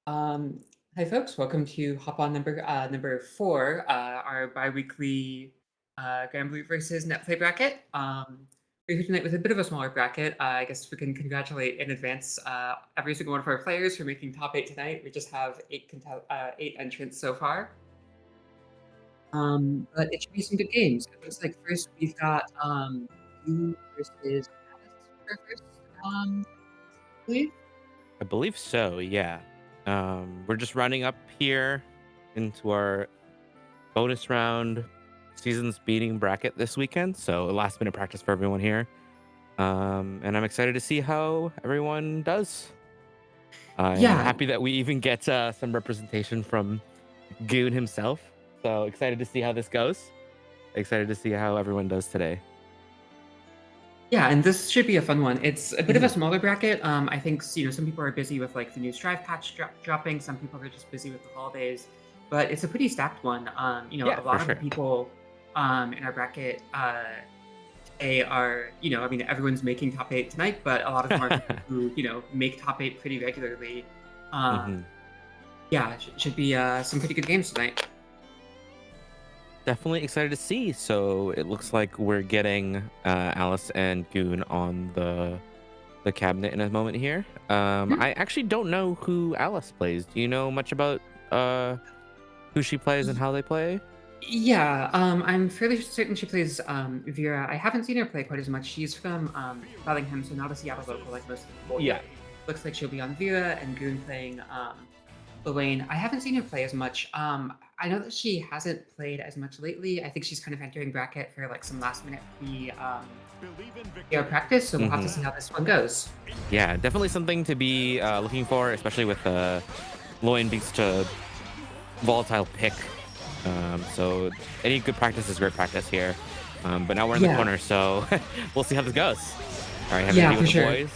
Um, Hi folks, welcome to Hop On number 4, our bi-weekly Gambler versus Netplay bracket. We're here tonight with a bit of a smaller bracket. I guess we can congratulate in advance every single one of our players for making top 8 tonight. We just have 8 entrants so far. But it should be some good games. It looks like first we've got you versus Alice for first, I believe. I believe so, yeah. We're just running up here into our bonus round season speeding bracket this weekend. So a last minute practice for everyone here. And I'm excited to see how everyone does. I'm Yeah, happy that we even get some representation from Goon himself. So excited to see how this goes. Excited to see how everyone does today. Yeah, and this should be a fun one. It's a bit of a Mhm. smaller bracket. I think some people are busy with like the new Strive patch dropping. Some people are just busy with the holidays, but it's a pretty stacked one. Yeah, A for lot of the sure. people in our bracket today are I mean everyone's making top 8 tonight, but a lot of them are people who make top 8 pretty regularly. Um, hmm yeah, should be some pretty good games tonight. Definitely excited to see. So it looks like we're getting Alice and Goon on the cabinet in a moment here. I actually don't know who Alice plays. Do you know much about uh who she plays and how they play? Yeah, I'm fairly certain she plays Vera. I haven't seen her play quite as much. She's from Bellingham, so not a Seattle local like most of the people Yeah. here. Looks like she'll be on Vera and Goon playing Elaine. I haven't seen her play as much. I know that she hasn't played as much lately. I think she's kind of entering bracket for like some last minute practice, so we'll have to hmm see how this one goes. Yeah, definitely something to be looking for, especially with Loin being such a volatile pick. So any good practice is great practice here. But now we're in the Yeah, corner, so we'll see how this goes. All right, having to yeah, deal for with the sure. boys.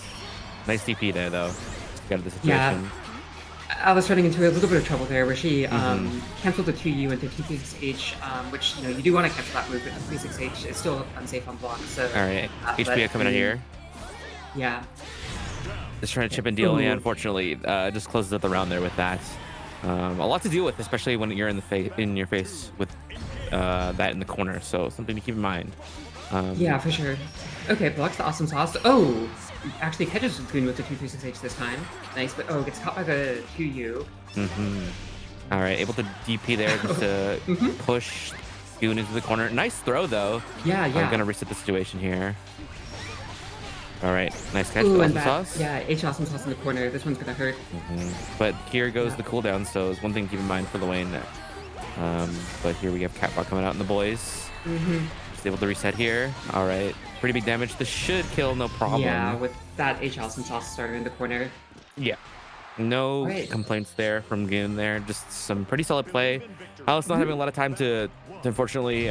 Nice DP there, though. Just got out of the Yeah, situation. I was running into a little bit of trouble there where she hmm canceled the 2U into 236H, which you do want to cancel that move, but 36H is still unsafe on block. So, All right, but HPA I coming out mean, here. yeah. Just trying to chip and deal. Yeah, Ooh, unfortunately, just closes up the round there with that. A lot to deal with, especially when you're in your face with that in the corner. So something to keep in mind. yeah, Um, for sure. Okay, blocks the awesome sauce. Oh, actually catches Goon with the 236H this time. Nice, but gets caught by the 2U. mhm. All right, able to DP there just to hmm push Goon into the corner. Nice throw though. Yeah, I'm yeah. gonna reset the situation here. All right, nice catch with Ooh, and awesome that, sauce. yeah, H awesome sauce in the corner. This one's gonna hurt. But here goes Yeah. the cooldown, so it's one thing to keep in mind for Lane. But here we have Catbot coming out in the boys. hmm Just able to reset here. All right. Pretty big damage. This should kill, no Yeah, problem. with that H awesome sauce starter in the corner. Yeah. All No right. complaints there from Goon there. Just some pretty solid play. Alice not having a lot of time to unfortunately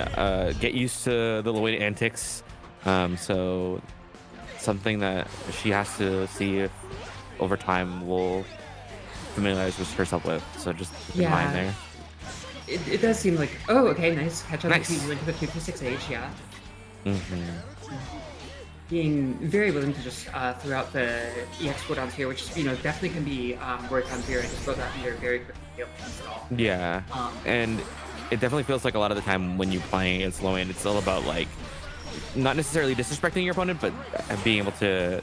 get used to the Lloyd antics. So something that she has to see if over time will familiarize herself with. So just keep in mind Yeah, there. it does seem like okay, nice catch on the 2 Nice. into the 236H, yeah. hmm Being very willing to just throw out the EX cooldowns here, which definitely can be worked on here and just throw that meter very quickly to be able to use it all. Yeah. Um, And it definitely feels like a lot of the time when you're playing against low end, it's all about like not necessarily disrespecting your opponent, but being able to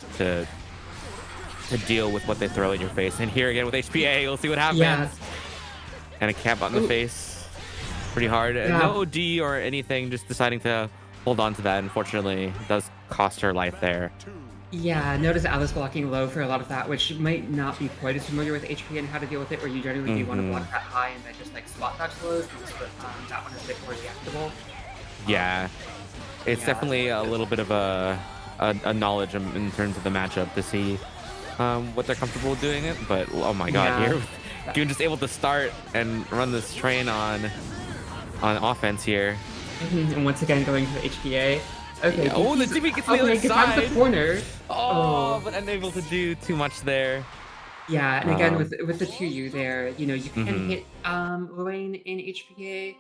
deal with what they throw in your face. And here again with HPA, we'll see what yeah. happens. And a cap on the Ooh, face, pretty hard. No yeah. OD or anything, just deciding to hold on to that. Unfortunately, it does cost her life there. Yeah, notice Alice blocking low for a lot of that, which might not be quite as familiar with HP and how to deal with it, where you generally do want to hmm block that high and then just like spot dodge lows because that one is a bit more reactable. Um, Yeah, it's yeah, definitely a little bit of a knowledge in terms of the matchup to see what they're comfortable with doing it. But oh my god, yeah. here That- Goon just able to start and run this train on offense here. And once again, going to HPA. Okay, Yeah. Oh, the DP's TP gets to the other okay, gets out of the side. corner. Oh, Oh, but unable to do too much there. yeah, and again Um, with the 2U there, you can mhm. hit Lorraine in HPA.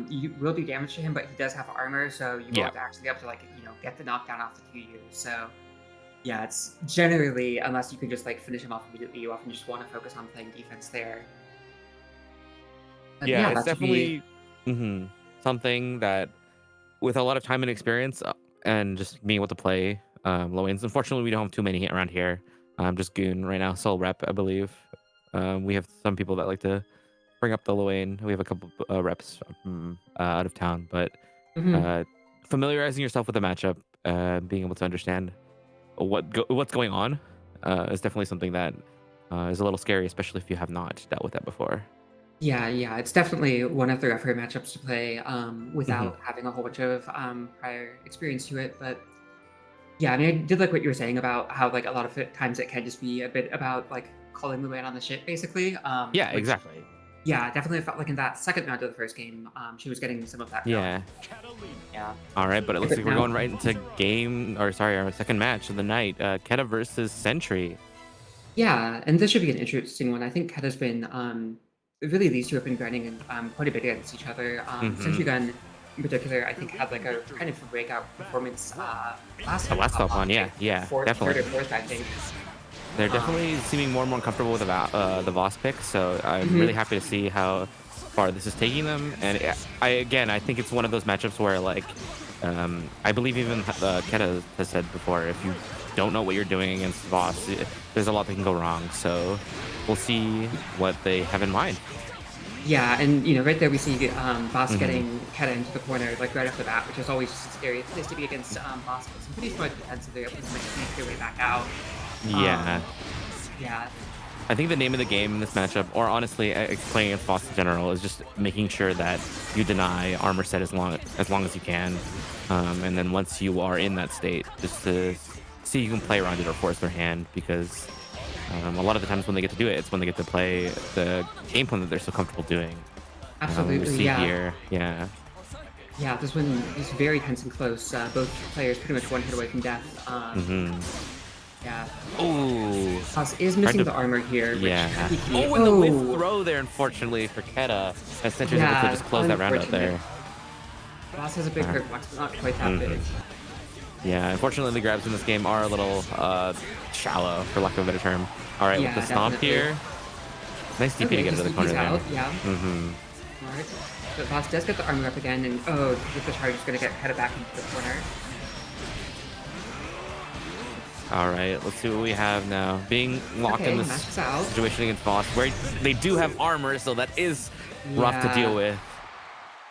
You will do damage to him, but he does have armor, so you Yeah. won't actually be able to like get the knockdown off the 2U. So Yeah, it's generally, unless you can just like finish him off immediately, you often just want to focus on playing defense there. But Yeah, yeah, it's that should be. definitely something that with a lot of time and experience and just being able to play low ends. Unfortunately, we don't have too many around here. I'm just Goon right now, sole rep, I believe. We have some people that like to bring up the low end. We have a couple reps from out of town, but Mhm. uh, familiarizing yourself with the matchup, being able to understand what's going on, is definitely something that is a little scary, especially if you have not dealt with that before. Yeah, yeah, it's definitely one of the rougher matchups to play Hmm. without having a whole bunch of prior experience to it. But yeah, I mean, I did like what you were saying about how like a lot of times it can just be a bit about like calling the man on the shit, basically. Yeah, Which exactly. yeah, definitely felt like in that second round of the first game, she was getting some of that going. Yeah. Yeah. All right, but it Okay, looks but like we're now, going right into our second match of the night. Keta versus Sentry. yeah, and this should be an interesting one. I think Ket has been really these two have been grinding quite a bit against each other. Hmm. Sentry Gun in particular, I think had like a kind of breakout performance last The time we last hop top on, one, yeah, like yeah, third or definitely. fourth, I think. They're Um, definitely seeming more and more comfortable with the Voss pick, so I'm really mhm. happy to see how far this is taking them. And I think it's one of those matchups where I believe even Keta has said before, if you don't know what you're doing against Voss, there's a lot that can go wrong. So we'll see what they have in mind. Yeah, and right there we see Voss Hmm. getting Keta into the corner like right off the bat, which is always just a scary place to be against Voss. But some pretty smart defensive, they're able to like sneak their way back out. Yeah. Um, yeah. I think the name of the game in this matchup, or honestly, playing against boss in general, is just making sure that you deny armor set as long as you can, and then once you are in that state, just to see you can play around it or force their hand. Because a lot of the times when they get to do it, it's when they get to play the game plan that they're so comfortable doing. We Absolutely, see yeah. here, yeah. Yeah, this one is very tense and close. Both players pretty much one hit away from death. Hmm. Yeah. Oh, Haas is tried missing to, the armor here, which could yeah. be key. Oh, and the whiff Oh, throw there, unfortunately for Keta, as Sentry's able to yeah, just close that round out unfortunate. there. Haas has a big hurt box, but not quite that Mhm. big. Yeah, unfortunately, the grabs in this game are a little shallow, for lack of a better term. All right, with the Yeah, stomp definitely. here. Nice DP to Okay, get into the he's corner there. out. Yeah, Hmm. smart. But Haas does get the armor up again, and oh, with the charge, is going to get headed back into the corner. All right, let's see what we have now. Being locked in Okay, this mashes out. situation against Boss, where they do have armor, so that is rough to deal Yeah.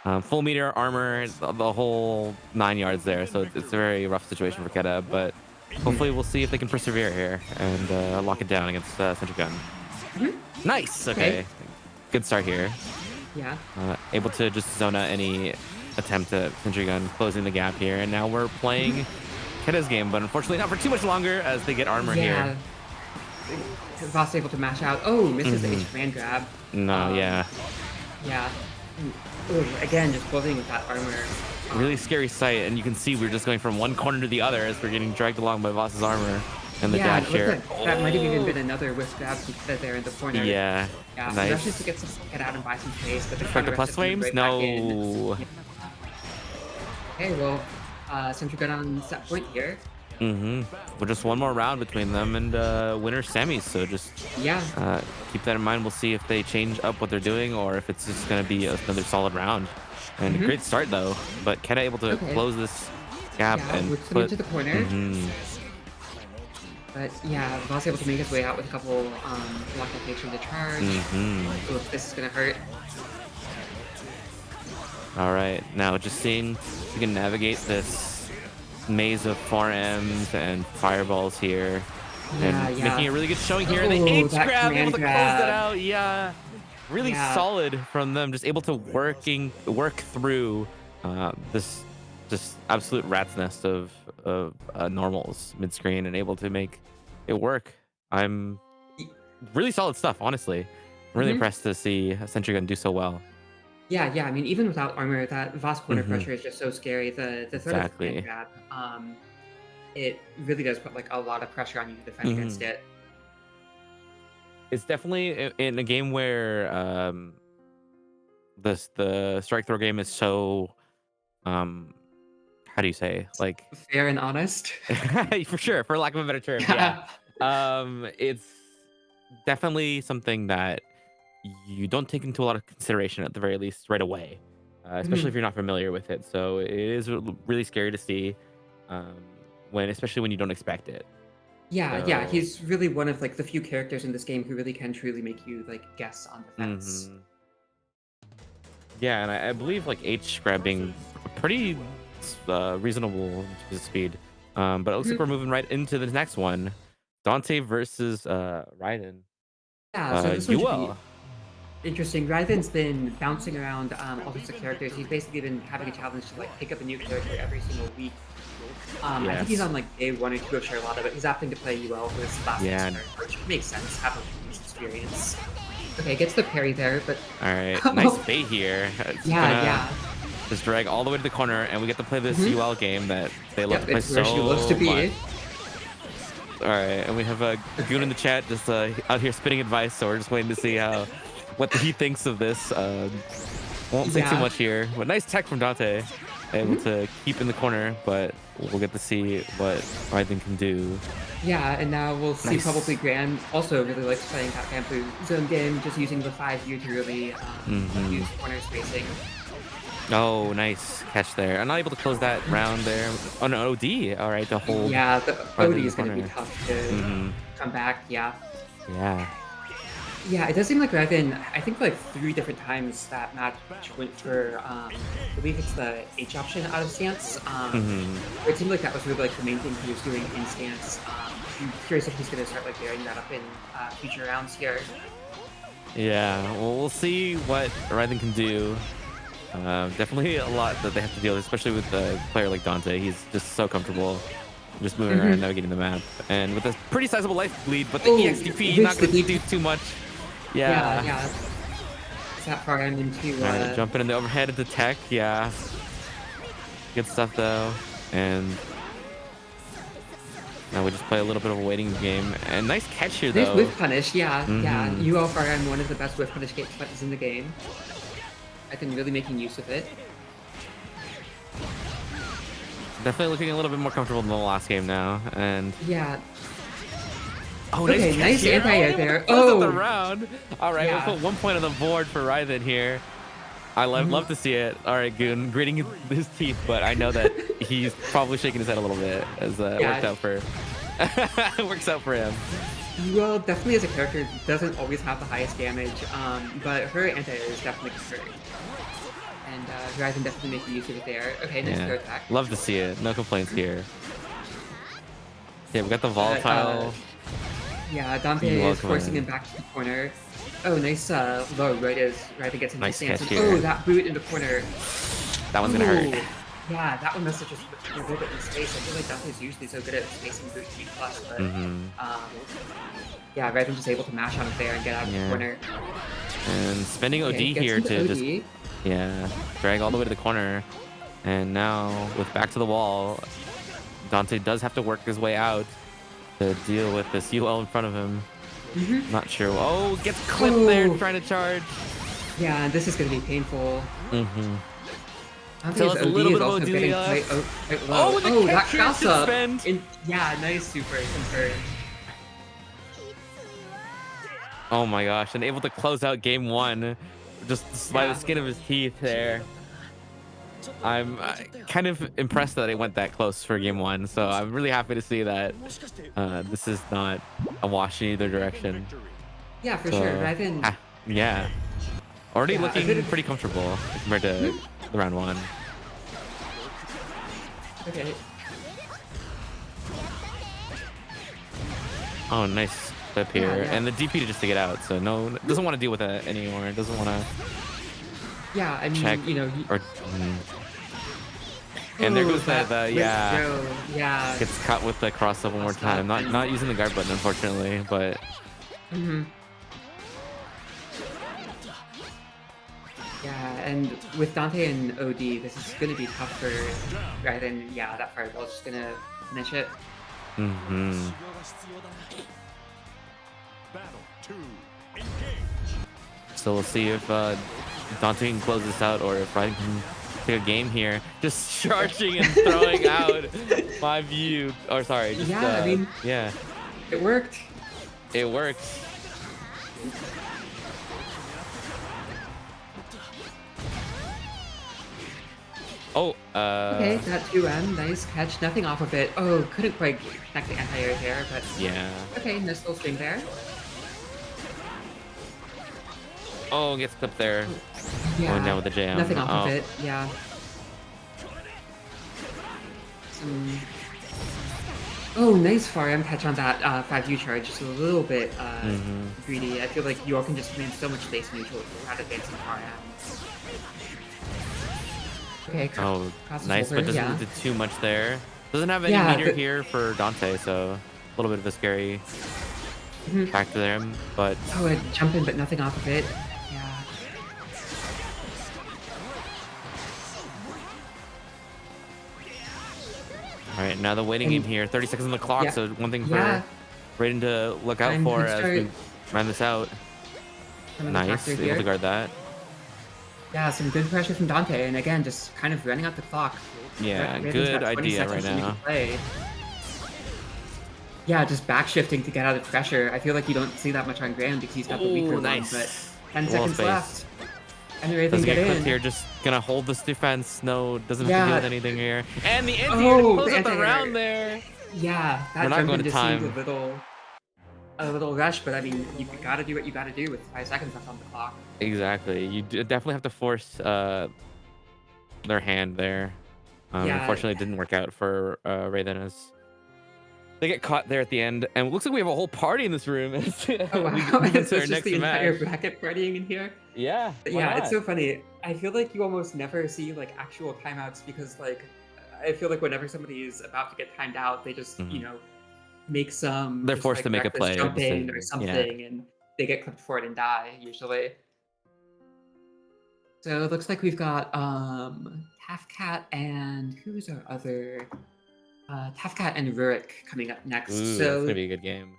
with. Full meter armor, the whole 9 yards there, so it's a very rough situation for Keta, but Mhm. hopefully we'll see if they can persevere here and lock it down against Sentry Gun. Mhm. Nice, Okay. okay. Good start here. Yeah. Able to just zone out any attempt at Sentry Gun, closing the gap here. And now we're Mhm. playing Keta's game, but unfortunately not for too much longer as they get armor here. Yeah. Voss able to mash out. Oh, misses the Hmm. H command grab. No, Um, yeah. yeah. Ooh, again, just closing with that armor. Really Um, scary sight. And you can see we're just going from one corner to the other as we're getting dragged along by Voss's armor and the yeah, and dash it looks here. like that might have even Oh, been another whisk grab from Keta there in the corner. yeah. Yeah, he rushes to Nice. get out and buy some space, but the Expect counter the rush plus is coming flames? right back in. No. Yeah. Okay, well, Sentry got on set point here. Hmm. Well, just one more round between them and winner semis. So just Yeah. keep that in mind. We'll see if they change up what they're doing or if it's just going to be another solid round. And a Hmm. great start though. But Keta able to Okay. close this gap Yeah, and whips them put. into the corner. Hmm. But yeah, Voss able to make his way out with a couple block location to charge. Hmm. Oof, this is gonna hurt. All right. Now just seeing if we can navigate this maze of 4Ms and fireballs here. Yeah, And making yeah. a really good showing here. The Oh, H that grab, able command to close that grab. out. Yeah. Really Yeah. solid from them. Just able to work through this just absolute rat's nest of normals mid screen and able to make it work. I'm really solid stuff, honestly. I'm really Hmm. impressed to see Sentry Gun do so well. Yeah, yeah. I mean, even without armor, that Voss corner Hmm. pressure is just so scary. The threat of the command Exactly. grab, it really does put like a lot of pressure on you to defend against Hmm. it. It's definitely in a game where the strike throw game is so um how do you say, like, Fair and honest. for sure, for lack of a better term, yeah. Yeah. It's definitely something that you don't take into a lot of consideration at the very least right away, especially if Mhm. you're not familiar with it. So it is really scary to see, um, especially when you don't expect it. Yeah, yeah, So, he's really one of, like, the few characters in this game who really can truly make you, like, guess on the fence. hmm yeah, and I believe like H grabbing pretty reasonable in terms of speed. But it looks like Mhm. we're moving right into the next one, Dante versus Raiden. Yeah, so this one should be UL. interesting. Ryden's been bouncing around, all sorts of characters. He's basically been having a challenge to, like, pick up a new character every single week. I think he's Yes. on, like, day 1 or 2 of Charlotta, but he's opting to play UL for his last Yeah. turn, which makes sense, have a least experience. Okay, gets the parry there, but All right. Nice bait here. It's yeah, gonna yeah. just drag all the way to the corner, and we get to play this Mhm. UL game that they love to Yep, play it's where she loves to so much. be. All right, and we have a goon in the chat just out here spitting advice, so we're just waiting to see what he thinks of this. Won't say too Yeah. much here, but nice tech from Dante, able Mhm. to keep in the corner, but we'll get to see what Raiden can do. Yeah, and now we'll see Nice. probably Gran also really likes playing that bamboo zone game, just using the 5U to really hmm use corner spacing. Oh, nice catch there. I'm not able to close that round there. Oh no, OD. All right, to hold Yeah, the Raiden in OD the is going to be corner. tough to hmm come back. Yeah. Yeah. Yeah, it does seem like Revan, I think like 3 different times that match went for, I believe it's the H option out of stance. hmm Where it seemed like that was really like the main thing he was doing in stance. I'm curious if he's going to start like varying that up in future rounds here. Yeah. Well, we'll see what Raiden can do. Definitely a lot that they have to deal with, especially with a player like Dante. He's just so comfortable just moving around, Hmm. navigating the map, and with a pretty sizable life lead. But the Oh, EXDP not whips the going to deep. do too much. Yeah, Yeah. yeah. It's that far end into, All right, jumping in the overhead into tech. Yeah. Good stuff though. And now we just play a little bit of a waiting game. And nice catch here there's though. whiff punish, yeah, yeah. hmm UL far end, one of the best whiff punish buttons in the game. I've been really making use of it. Definitely looking a little bit more comfortable than the last game now. And Yeah. oh, nice Okay, catch nice here. anti-air Oh, there. close out the Oh! round. All right, we'll Yeah. put 1 point on the board for Ryzen here. I love Mhm. to see it. All right, Goon, gritting his teeth, but I know that he's probably shaking his head a little bit as it worked Yeah. out for it works out for him. UL definitely as a character doesn't always have the highest damage, but her anti-air is definitely concerning. And Horizon definitely making use of it there. Okay, nice Yeah, throw attack. love to see it. No complaints here. Yeah, we got the But volatile. yeah, Dante You is welcome forcing in. him back to the corner. Oh, nice low right as Ryder gets into Nice stance. catch And, here. oh, that boot in the corner. That one's gonna hurt. Ooh. Yeah, that one must have just put a little bit in space. I feel like Dante's usually so good at spacing boot B plus, but hmm um, yeah, Ryder just able to mash on it there and get out of the Yeah. corner. And spending OD Okay, gets here into to OD. just drag all the way to the corner. And now with back to the wall, Dante does have to work his way out to deal with this UL in front of him. Mhm. Not sure. Oh, gets clipped there Oh. trying to charge. Yeah, this is going to be painful. Mm-hmm. Dante's So it's a OD little is bit of also OD getting left. quite low. Oh, and the Oh, that catcher cross should up. spend. Yeah, nice super confirmed. Oh my gosh, and able to close out game one just by the Yeah. skin of his teeth there. I'm kind of impressed that it went that close for game one, so I'm really happy to see that this is not a wash in either direction. Yeah, for So, sure. Ryden, yeah, already yeah, a looking bit of, pretty comfortable compared to the round one. okay. Oh, nice flip here, Yeah, yeah. and the DP just to get out. So no, doesn't want to deal with that anymore. Doesn't want to Yeah, I mean, check you know, or. And there oh, goes that the wrist yeah. throw. Yeah. Gets caught with the cross up one more time. Not using the guard button, unfortunately, but Hmm. Yeah, and with Dante and OD, this is going to be tough for Ryden. Yeah, that fireball's just going to finish it. mhm. So we'll see if Dante can close this out or if Ryan can take a game here. Just charging and throwing out my view. Or sorry, just Yeah, I mean, yeah, it worked. it works. Oh, Okay, that 2M, nice catch. Nothing off of it. Oh, couldn't quite connect the anti-air there, but yeah. okay, nice little string there. Oh, gets clipped there. Going Yeah, down with the jam. nothing off of Oh, it. Yeah. Some... Oh, nice far M catch on that 5U charge. Just a little bit mhm. greedy. I feel like York can just command so much space neutral without advancing far M. Okay, Oh, crosses nice, over, but doesn't yeah. do too much there. Doesn't have any Yeah, meter here for Dante, so a little bit of a scary mhm. factor there. But Oh, a jump in, but nothing off of it. Yeah. all right, now the waiting game And here. 30 seconds on the clock, yeah, so one thing yeah. for Raiden to look out Time for could as start we round this out. some of the Nice, factor able to here. guard that. Yeah, some good pressure from Dante, and again, just kind of running out the clock. Yeah, Raiden's good got 20 idea right seconds to make a now. play. Yeah, just back shifting to get out of pressure. I feel like you don't see that much on Graham because he's got the weaker Oh, one, but nice. 10 Wall seconds space. left. And Raiden Doesn't get get clipped in. here, just gonna hold this defense. No, doesn't have to deal Yeah. with anything here. And the anti-air to Oh, close the out the anti-air. round there. Yeah, We're that not jump going in to just seemed time. a little rush, but I mean, you gotta do what you gotta do with 5 seconds left on the clock. Exactly. You definitely have to force their hand there. Yeah. Unfortunately, it didn't work out for Raiden as they get caught there at the end. And it looks like we have a whole party in this room as Oh we wow, move is into our this just next the entire match. bracket partying in here? Yeah, But why yeah, it's not? so funny. I feel like you almost never see like actual timeouts because like I feel like whenever somebody is about to get timed out, they just, Mhm. make some They're just forced like to make a reckless play or jump in or decision. Yeah. something and they get clipped for it and die usually. So it looks like we've got Tafcat and who's our other Tafcat and Rurik coming up next. Ooh, that's gonna So be a good game.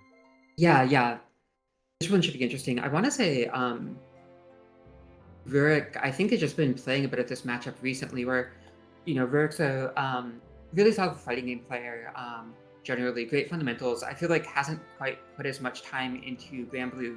yeah, yeah. This one should be interesting. I wanna say Rurik, I think, has just been playing a bit of this matchup recently where, Rurik's a really solid fighting game player, generally great fundamentals. I feel like hasn't quite put as much time into Granblue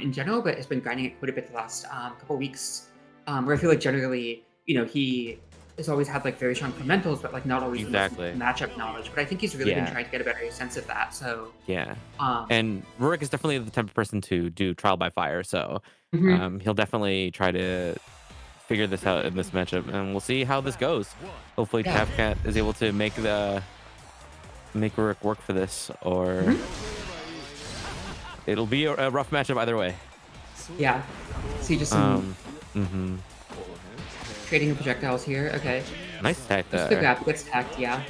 in general, but has been grinding it quite a bit the last couple weeks, where I feel like generally, he has always had like very strong fundamentals, but like not always the most Exactly. matchup knowledge. But I think he's really been Yeah. trying to get a better sense of that. So, Yeah. um, And Rurik is definitely the type of person to do trial by fire. So mhm, he'll definitely try to figure this out in this matchup, and we'll see how this goes. Hopefully, yeah. Tafcat is able to make Rurik work for this, or Mhm. it'll be a rough matchup either way. Yeah. See just some Mhm. trading of projectiles here. Okay. Nice tech Just the there. grab gets tacked, yeah.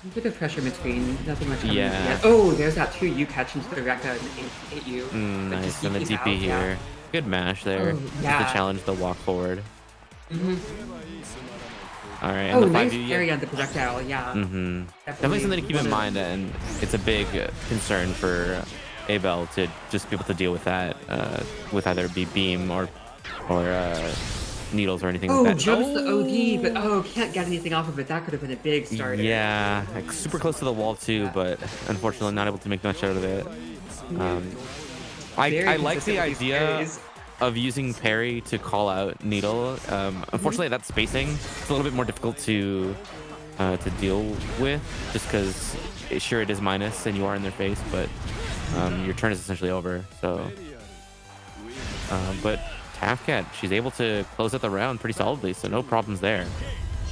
A bit of pressure between, nothing much coming Yeah. yet. Oh, there's that 2U catch into the Rekka and 8U. But Nice, just and the DP's DP out, yeah. here. Good mash there. Oh, Just yeah. to challenge the walk forward. Mhm. All right, and Oh, the nice 5U. parry on the projectile, yeah. Definitely something to keep in one of- mind, and it's a big concern for Abel to just be able to deal with that, with either be beam or needles or anything Oh, like that. jumps the OD, but can't get anything off of it. That could have been a big starter. Yeah, like super close to the wall too, but unfortunately not able to make much out of it. Um, Very I like consistent the with these idea parries. of using parry to call out needle. Unfortunately, that spacing is a little bit more difficult to deal with, just because sure it is minus and you are in their face, but your turn is essentially over. So, but Tafcat, she's able to close out the round pretty solidly, so no problems there.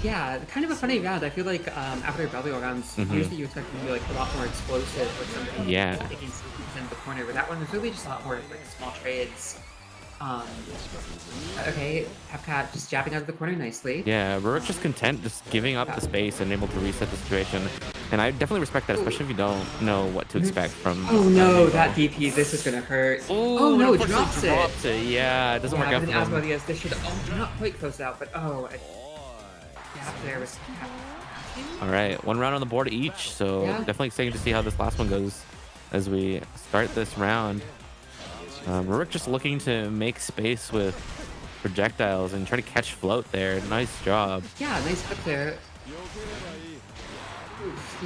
Yeah, kind of a funny round. I feel like after Belleville rounds, usually you expect it to be like a lot more explosive with something Yeah. taking solutions in the corner, but that one was really just a lot more like small trades. Um, okay, Hepcat just jabbing out of the corner nicely. Yeah, Rurik just content, just giving up the space and able to reset the situation. And I definitely respect that, especially if you don't know what to expect from. Oh no, Abel. that DP, this is gonna hurt. Ooh, Oh no, it unfortunately drops it. Yeah, it doesn't work Yeah, out but for then as well, them. yes, they should not quite close out, but gap there was All right, one round on the board each, so Yeah. definitely excited to see how this last one goes as we start this round. Rurik just looking to make space with projectiles and try to catch float there. Nice job. Yeah, nice hook there.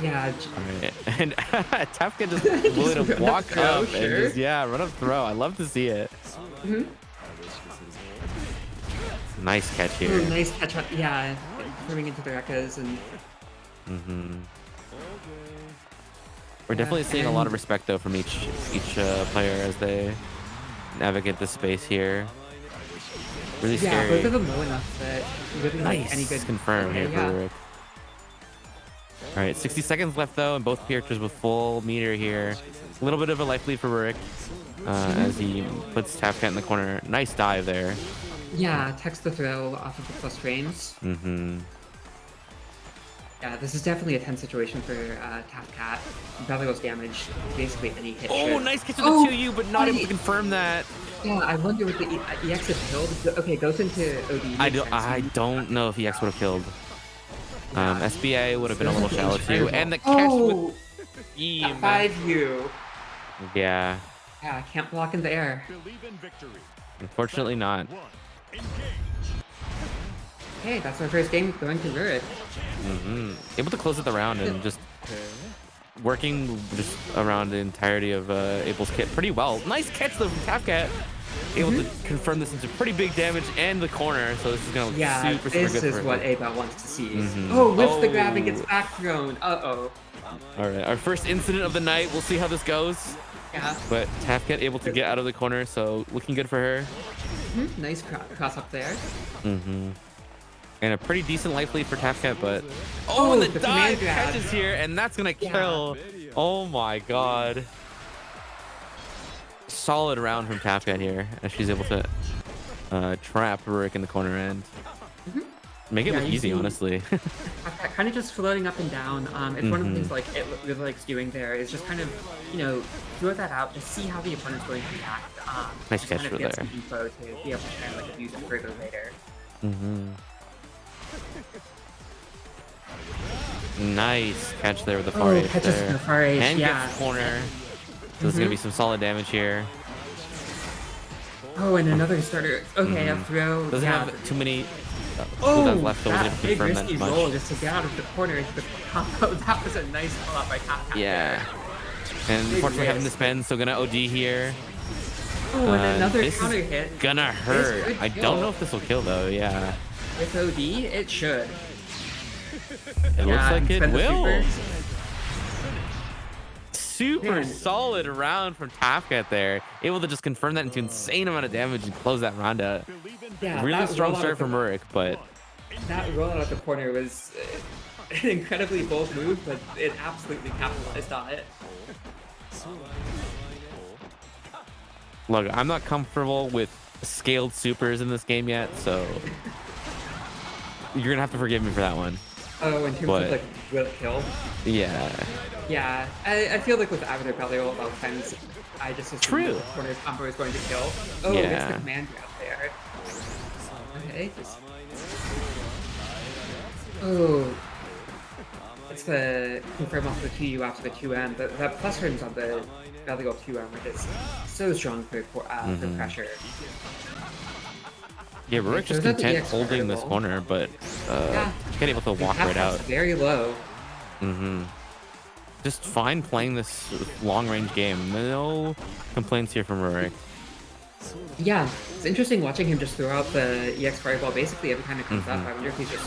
Yeah. All right. And Tafka just Just willing to run up walk throw, up and sure. just, yeah, run up throw. I love to see it. Mhm. Nice catch here. Ooh, nice catch up. Yeah, coming into the Rekkas and We're definitely seeing a lot of and- respect though from each player as they navigate the space here. Really yeah, scary. both of them know enough that you wouldn't like any good Confirm okay, here for Rick. All right, 60 seconds left though, and both characters with full meter here. A little bit of a life lead for Rick as he puts Tafcat in the corner. Nice dive there. Yeah, text the throw off of the plus frames. Yeah, this is definitely a tense situation for Tafcat. He probably goes damage basically any hit. Oh, should. nice catch to the 2U, but not able to I- confirm that. Yeah, I wonder what the EX is killed. Okay, goes into OD. I don't know if EX would have killed. SBA would have been a little shallow too, Incredible. and the catch with That 5U. Yeah, Yeah, can't block in the air. unfortunately not. Okay, that's our first game going to Rurik. Able to close out the round and just working just around the entirety of Abel's kit pretty well. Nice catch though from Tafcat. Able to confirm this into pretty big damage and the corner, so this is gonna look Yeah, super this good is for what him. Abel wants to see. Oh, lifts the grab and gets Oh. back thrown. Uh-oh. All right, our first incident of the night. We'll see how this goes. Yeah. But Tafcat able to get out of the corner, so looking good for her. Nice cross up there. And a pretty decent life lead for Tafcat, but Oh, and the the command dive grab. catches here, and that's gonna kill. Oh my god. Solid round from Tafcat here, as she's able to trap Rurik in the corner end. Make it Yeah, look you easy, see- honestly. Kind of just floating up and down. It's one of the things like it really likes doing there is just kind of, throw that out to see how the opponent's going to react. Nice just catch kind of for get there. some info to be able to kind of like abuse it further later. Nice catch there with the far edge catches there. the far edge, And yeah. gets the corner. So there's gonna be some solid damage here. Oh, and another starter. Okay, a throw. Doesn't yeah. have too many Oh, cooldowns left, so wasn't able that to big confirm risky that much. roll just to get out of the corner into the combo. That was a nice pull out by Tafcat. Yeah. And Big unfortunately having to risk. spend, so gonna OD here. Oh, and another This counter is hit. gonna hurt. could I kill. don't know if this will kill though, yeah. With OD, it should. It looks like it spend the will. super. Super Man. solid round from Tafcat there. Able to just confirm that into insane amount of damage and close that round out. Yeah, Really that strong rollout start of from Rurik, but That rollout at the corner was an incredibly bold move, but it absolutely capitalized on it. look, I'm not comfortable with scaled supers in this game yet, so you're gonna have to forgive me for that one. Oh, in terms But- of like will it kill? Yeah. Yeah, I feel like with Avatar probably a lot of times I just assume True. the corner's combo is going to kill. Oh, Yeah. it's the command grab there. Okay. Oh. It's the confirm off the 2U after the 2M, but that plus frames on the Valley Gold 2M are just so strong for pressure. Yeah, Rurik just Shows that the content EX holding this variable. corner, but Yeah. getting able to walk right Tafcat's out. very low. Just fine playing this long range game. No complaints here from Rurik. Yeah, it's interesting watching him just throw out the EX fireball basically every time it comes up. I wonder if he's just,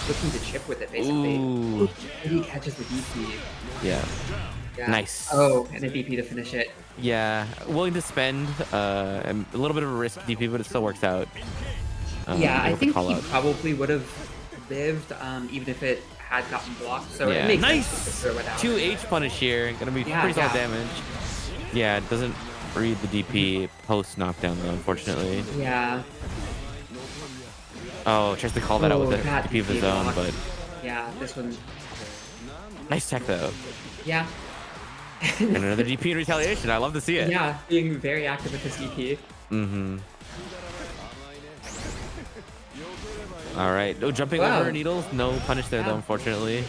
looking to chip with it basically. Ooh. Maybe he catches the DP. Yeah. Yeah. Nice. Oh, and a DP to finish it. Yeah, willing to spend a little bit of a risk DP, but it still works out. Yeah, I able to think call he out. probably would have lived even if it had gotten blocked. So Yeah, it makes nice. sense to throw it out. 2H punish here, gonna be Yeah, pretty solid yeah. damage. Yeah, it doesn't read the DP post knockdown though, unfortunately. Yeah. Oh, tries to call that out with Oh, a that DP of his DP own, block. but Yeah, this one. nice tech though. Yeah. And another DP in retaliation. I love to see it. Yeah, being very active with his DP. All right. No jumping Wow. over needles. No punish there though, Yeah. unfortunately.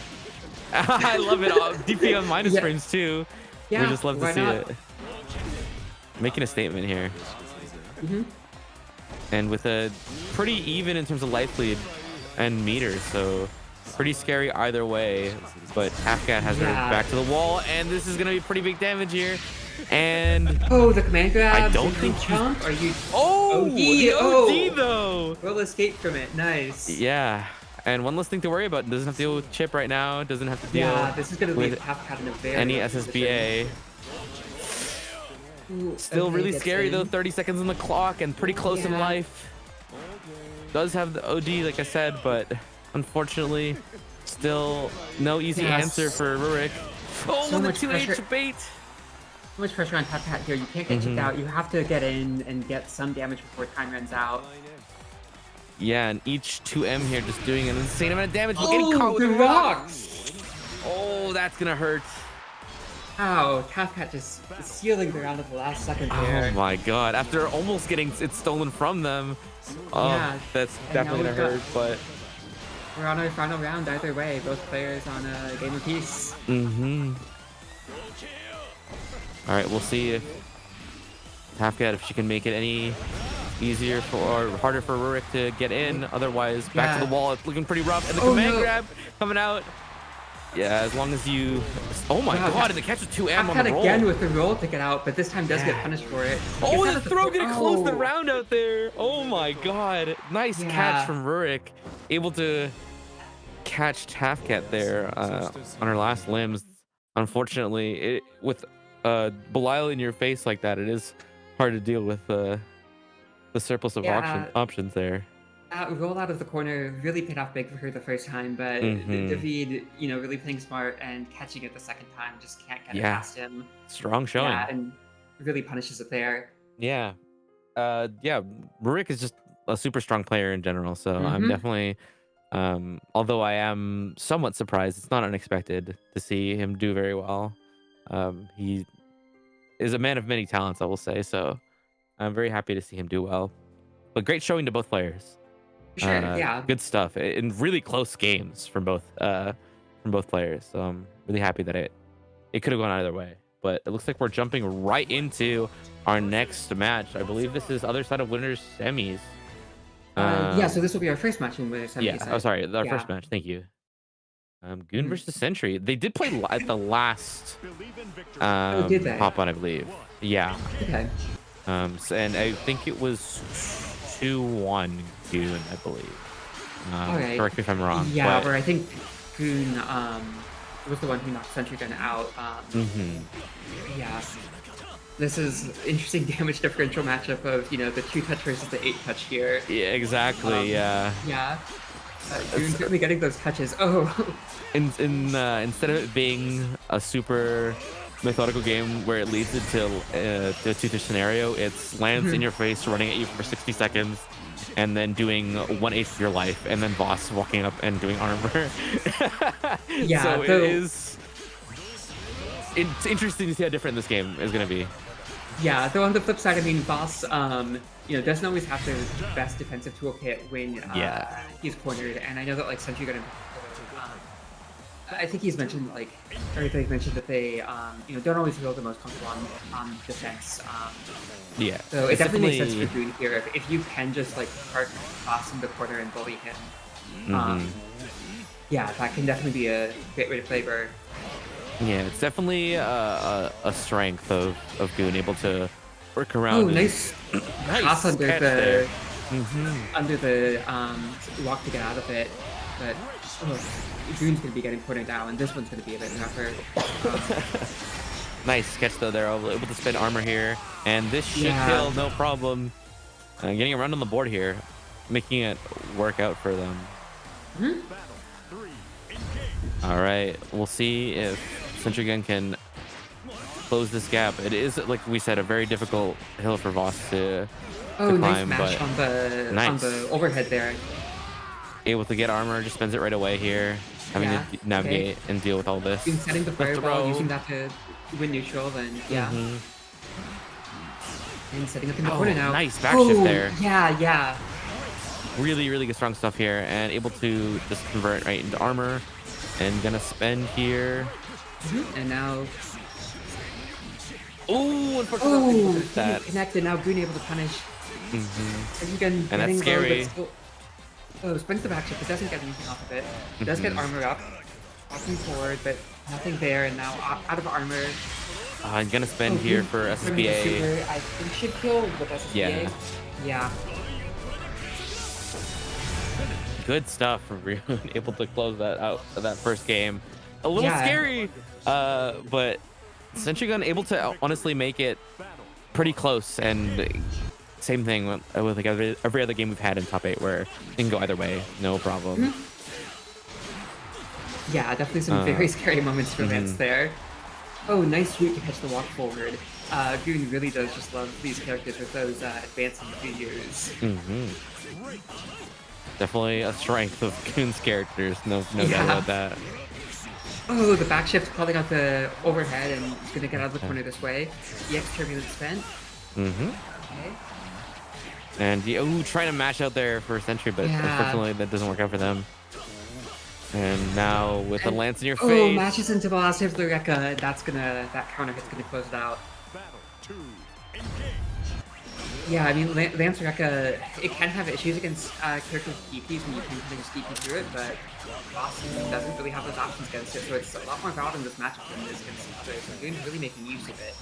I love it. DP on minus Yeah. frames too. Yeah, We just love to why see not? it. Making a statement here. and with a pretty even in terms of life lead and meters, so pretty scary either way. But Halfcat has her Yeah. back to the wall, and this is gonna be pretty big damage here. And Oh, the command grab. I don't did you think she's- jump. Are you? oh, the OD though. Will escape from it. Nice. Yeah, and one less thing to worry about. Doesn't have to deal with Chip right now. Doesn't have to deal Yeah, this is gonna leave with Halfcat in a very any rough SSBA. Ooh, Still okay, really gets scary in. though. 30 seconds on the clock and pretty close in Yeah. life. Does have the OD, like I said, but unfortunately, still no easy Yes. answer for Rurik. Oh, So the much 2H pressure. bait. So much pressure on Halfcat here. You can't get chipped out. You have to get in and get some damage before time runs out. Yeah, and each 2M here just doing an insane amount of damage. But getting Oh, caught with the the rocks! Oh, that's gonna hurt. Wow, Halfcat just sealing the round at the last second Oh there. my god. After almost getting it stolen from them. Oh, Yeah, that's and definitely now gonna we've hurt, but We're on our final round either way. Both players on a game apiece. All right, we'll see if Halfcat, if she can make it any easier for or harder for Rurik to get in. Otherwise, back to Yeah. the wall. It's looking pretty rough. And the Oh, command no. grab coming out. Yeah, as long as you. Oh my Wow, god! And the catch with 2M on the Halfcat roll. again with the roll to get out, but this time does Yeah. get punished for it. Oh, Gets the out of throw gonna close the oh. round out there. Oh my god! Nice Yeah. catch from Rurik, able to catch Halfcat there on her last limbs. Unfortunately, with Belial in your face like that, it is hard to deal with the surplus of Yeah. options there. That roll out of the corner really paid off big for her the first time, but David, really playing smart and catching it the second time, just can't get it Yeah. past him. Strong showing. Yeah, and really punishes it there. Yeah. Yeah, Rurik is just a super strong player in general, so I'm Mhm. definitely although I am somewhat surprised, it's not unexpected to see him do very well. He is a man of many talents, I will say, so I'm very happy to see him do well. But great showing to both players. Sure, yeah. Good stuff in really close games from both players. So I'm really happy that it could have gone either way. But it looks like we're jumping right into our next match. I believe this is other side of winners semis. Yeah, so this will be our first match in Winners Semis. Yeah. Oh, sorry, our Yeah. first match. Thank you. Goon versus Sentry. They did play at the last did they? hop on, I believe. Yeah. Okay. And I think it was 2-1 Goon, I believe. Okay. Correct me if I'm wrong. Yeah, but- where I think Goon was the one who knocked Sentry Gun out. Yeah. This is interesting damage differential matchup of, the 2-touch versus the 8-touch here. Yeah, exactly. Yeah. Yeah. Goon certainly getting those touches. Oh. Instead of it being a super methodical game where it leads into a 2-touch scenario, it's lands in your face, running at you for 60 seconds, and then doing 1/8 of your life, and then Voss walking up and doing armor. Yeah, So it though- is. It's interesting to see how different this game is going to be. Yeah, though on the flip side, I mean, Voss, doesn't always have the best defensive toolkit when Yeah. he's cornered, and I know that, like, Sentry Gun in particular, I think he's mentioned, or they've mentioned that they, don't always feel the most comfortable on defense. Yeah. So it It's definitely makes sense for Goon here. If you can just, park Voss in the corner and bully him, yeah, that can definitely be a great way to play Bird. Yeah, it's definitely a strength of Goon, able to work around. Oh, and- nice pass under catch the there. under the lock to get out of it, but Goon's gonna be getting cornered now, and this one's gonna be a bit rougher. Nice catch though there, able to spin armor here, and this should Yeah. kill no problem. Getting around on the board here, making it work out for them. All right, we'll see if Sentry Gun can close this gap. It is, like we said, a very difficult hill for Voss to Oh, nice climb, match but on the nice. overhead there. able to get armor, just spends it right away here, having Yeah, to navigate and deal with all this. Goon setting the Left to fireball, row. using that to win neutral, and yeah, and setting up in the Oh, corner now. nice backshift there. Yeah, yeah. Really, really good strong stuff here, and able to just convert right into armor, and gonna spend here. And now, Oh, unfortunately, oh, that. didn't connect, and now Goon able to punish. Again, And that's getting low, but scary. still. Oh, springs the back chip, but doesn't get anything off of it. Does get Hmm. armor up. Walking forward, but nothing there, and now out of armor. I'm gonna Oh, spend here Goon for confirming the SSBA. super. I think should kill with Yeah, SSBA. Yeah. good stuff for Rune, able to close that out that first game. A little Yeah. scary, but Sentry Gun able to honestly make it pretty close. And same thing with like every other game we've had in top 8 where it can go either way, no problem. Mhm. Yeah, definitely some Uh, very scary moments for Lance mhm, there. Oh, nice route to catch the walk forward. Goon really does just love these characters with those advancing figures. mhm. Definitely a strength of Goon's characters, no doubt Yeah. about that. Oh, the back shift calling out the overhead, and he's gonna get out of the Okay. corner this way. EX turbulence spent. Hmm. Okay. And yeah, ooh, trying to match out there for Sentry, but Yeah. unfortunately that doesn't work out for them. And now with the And lance in your oh, face. matches into the last hit of the Rekka, and that counter hit's gonna close it out. Yeah, I mean, Lance Rekka, it can have issues against characters with DPs when you can kind of just DP through it, but Boston doesn't really have those options against it, so it's a lot more valid in this matchup than it is against others, so Goon's really making use of it.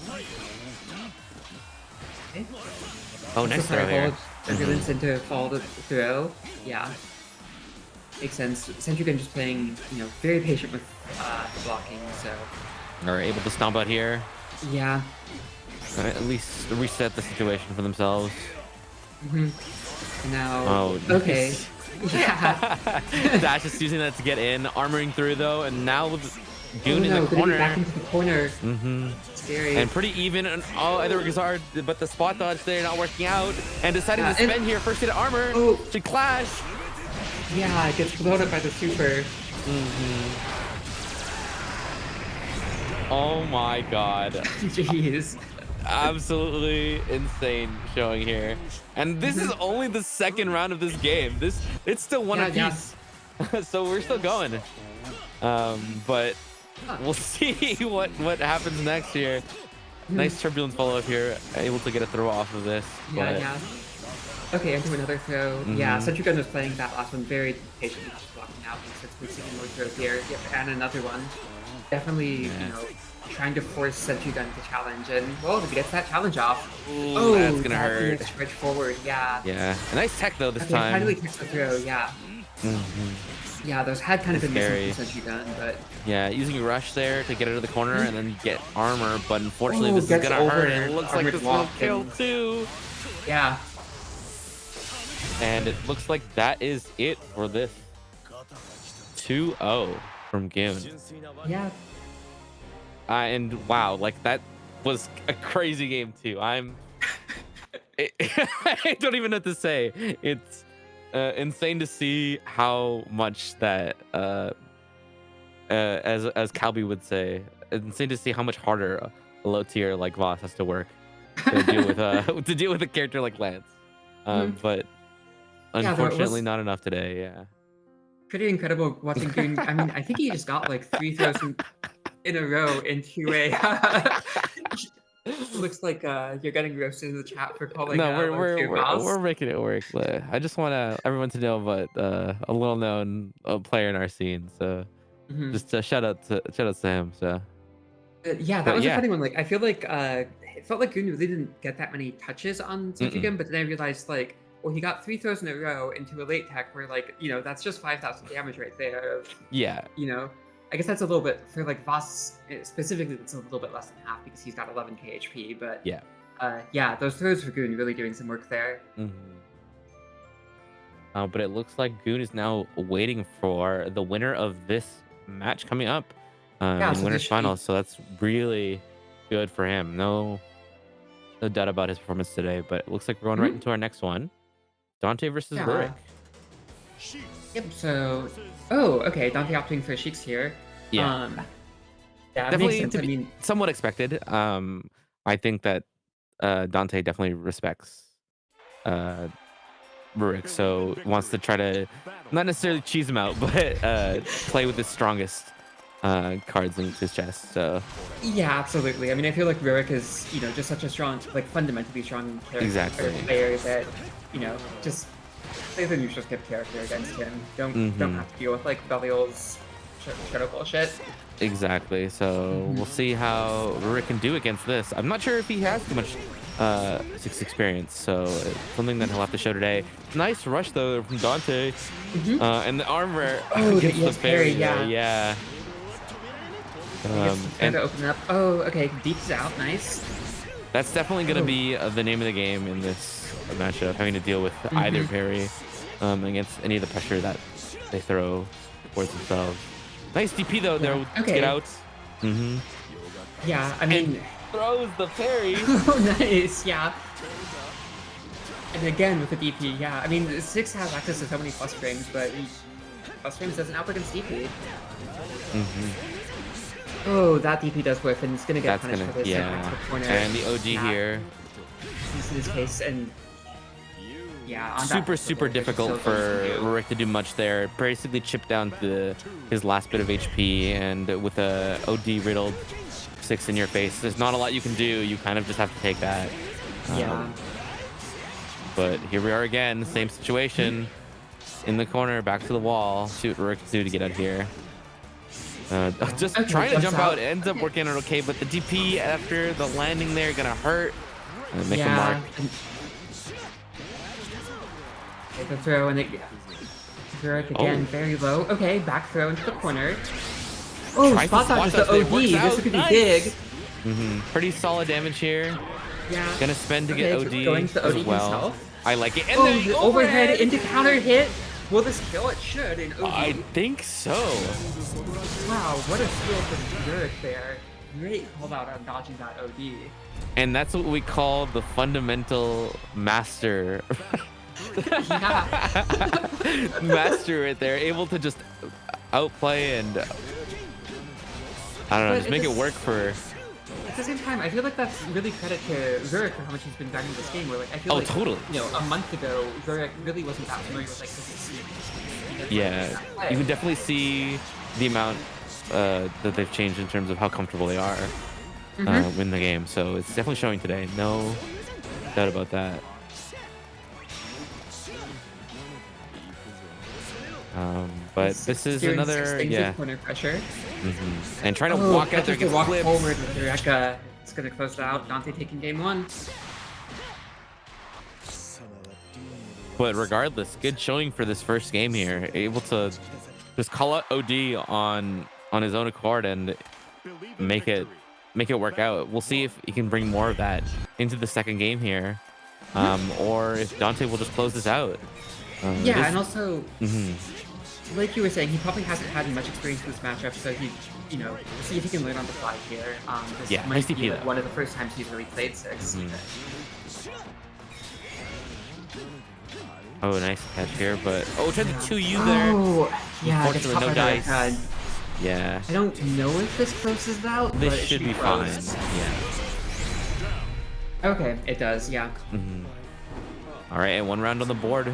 Okay. Oh, That's the nice throw here. firebolt, turbulence into fall to throw. Yeah, makes sense. Sentrygun just playing, very patient with blocking, so Are able to stomp out here. yeah. At least reset the situation for themselves. hmm Now, Oh, okay. nice. Yeah. Dash is using that to get in, armoring through though, and now with Oh Goon in the no, gonna be back corner. into the corner. Hmm. Scary. And pretty even on all other Gazard, but the spot dodge there not working out. And deciding to And spend here, first hit of armor oh, to clash. yeah, it gets blown up by the super. Hmm. Oh my god. Jeez. Absolutely insane showing here. And this is only the second round of this game. It's still one Yeah, yeah. apiece. So we're still going. But Huh. we'll see what happens next here. Nice turbulence follow up here, able to get a throw off of this. Yeah, But yeah. Okay, into another throw. Yeah, Sentry Gun was playing that last one very patiently, just blocking out and successfully seeing more throws here. Yep, and another one. Definitely, yeah. trying to force Sentry Gun to challenge, and well, if he gets that challenge off. Ooh, that's gonna that hurt. EX stretch forward, yeah. Yeah, a nice tech though this Okay, time. finally takes the throw, yeah. Yeah, those had kind of been Scary. missing from Sentry Gun, but Yeah, using rush there to get out of the corner and then get armor, but unfortunately oh, this is gets gonna hurt. over And it looks like armored this will walk kill and too. yeah. And it looks like that is it for this 2-0 from Goon. Yeah. And wow, like that was a crazy game too. I don't even know what to say. It's insane to see how much that as Calby would say, insane to see how much harder a low tier like Voss has to work to deal with to deal with a character like Lance. But Yeah, there unfortunately was not enough today. Yeah. pretty incredible watching Goon. I mean, I think he just got like 3 throws in a row into a looks like you're getting roasted in the chat for calling No, low tier we're boss. making it work. But I just want everyone to know about a little known player in our scene. So Mhm. just shout out to him. So, Yeah, that but was a yeah, funny one. Like, I feel like it felt like Goon really didn't get that many touches on mm-mm. Senjugan, but then I realized like, well, he got 3 throws in a row into a late tech where like, that's just 5,000 damage right there. Yeah, I guess that's a little bit for like Voss specifically. That's a little bit less than half because he's got 11k HP. But yeah. yeah, those throws for Goon really doing some work there. Hmm. But it looks like Goon is now waiting for the winner of this match coming up Yeah, in so this winners should be finals. So that's really good for him. No doubt about his performance today. But it looks like we're going right into our next one. Dante versus yeah. Lurik. Yep. So, oh, okay. Dante opting for Sheiks here. Yeah, Yeah, it makes definitely sense. to I be mean, somewhat expected. I think that Dante definitely respects uh, Rurik, so wants to try to not necessarily cheese him out, but play with his strongest cards in his chest. So Yeah, absolutely. I mean, I feel like Rurik is, just such a strong, like fundamentally strong character or exactly. player that, just play the neutral skip character against him. Don't Hmm. have to deal with like Belial's shadow bullshit. Exactly. So we'll see how Rurik can do against this. I'm not sure if he has too much six experience, so it's something that he'll have to show today. Nice rush though from Dante, Hmm. and the armor Oh, the against the ES parry, fairy there. yeah. Yeah. He gets the fair And to open up. Oh, okay. Deep's out. Nice. that's definitely going to Oh. be the name of the game in this matchup, having to deal with either Hmm. parry against any of the pressure that they throw towards themselves. Nice DP though Yeah. there to get Okay. out. Hmm. Yeah. I And mean. throws the parry. Oh, nice. Yeah. And again with the DP. Yeah. I mean, Six has access to so many plus frames, but plus frames doesn't help against DP. Hmm. Oh, that DP does whiff, and it's gonna get That's punished gonna, for this. yeah. Back to the corner. And the OG Yeah. here. He's in his case, and yeah, on that Super there's just difficult so much for to do. Rurik to do much there. Basically chipped down to his last bit of HP, and with a OD riddled Six in your face, there's not a lot you can do. You kind of just have to take that. Yeah. But here we are again, same situation. In the corner, back to the wall. See what Rurik can do to get out here. Just Okay, trying to jumps jump out. out. Ends up working out okay, but the DP after the landing there gonna hurt. Make a mark. And okay, the throw, and it Zurich again, very low. Okay, back throw into the corner. Oh, Tries to spot dodge is spot the dodge, it OD. works This out. could be Nice. big. Pretty solid damage here. Yeah. Gonna spend to get Okay, OD going to the as OD well. himself. I like it. And Oh, then the overhead into counter hit. Will this kill? It should in OD. I think so. Wow, what a skill from Zurich there. Great call out on dodging that OD. And that's what we call the fundamental master. Yeah. Master right there, able to just outplay and I don't know, But just make it work for. At the same time, I feel like that's really credit to Zurich for how much he's been grinding this game. Where like I feel Oh, like totally. a month ago, Zurich really wasn't that familiar with like consistency. Yeah, you can definitely see the amount that they've changed in terms of how comfortable they are in the game. So it's definitely showing today. No doubt about that. But this is another, yeah. Corner pressure. And trying to walk out there, get walk flipped. forward with Zurich. It's gonna close it out. Dante taking game one. But regardless, good showing for this first game here. Able to just call out OD on his own accord and make it work out. We'll see if he can bring more of that into the second game here, or if Dante will just close this out. Yeah, and also, like you were saying, he probably hasn't had much experience with this matchup, so he, see if he can learn on the fly here. This Yeah, might nice be DP like though. one of the first times he's really played Six. Oh, nice catch here, but tried the 2U there. Oh, yeah, I guess Unfortunately, no Papa dice. Direct, Yeah, I don't know if this closes it out, this but it should be fine. closed. Yeah. Okay, it does, yeah. All right, and one round on the board.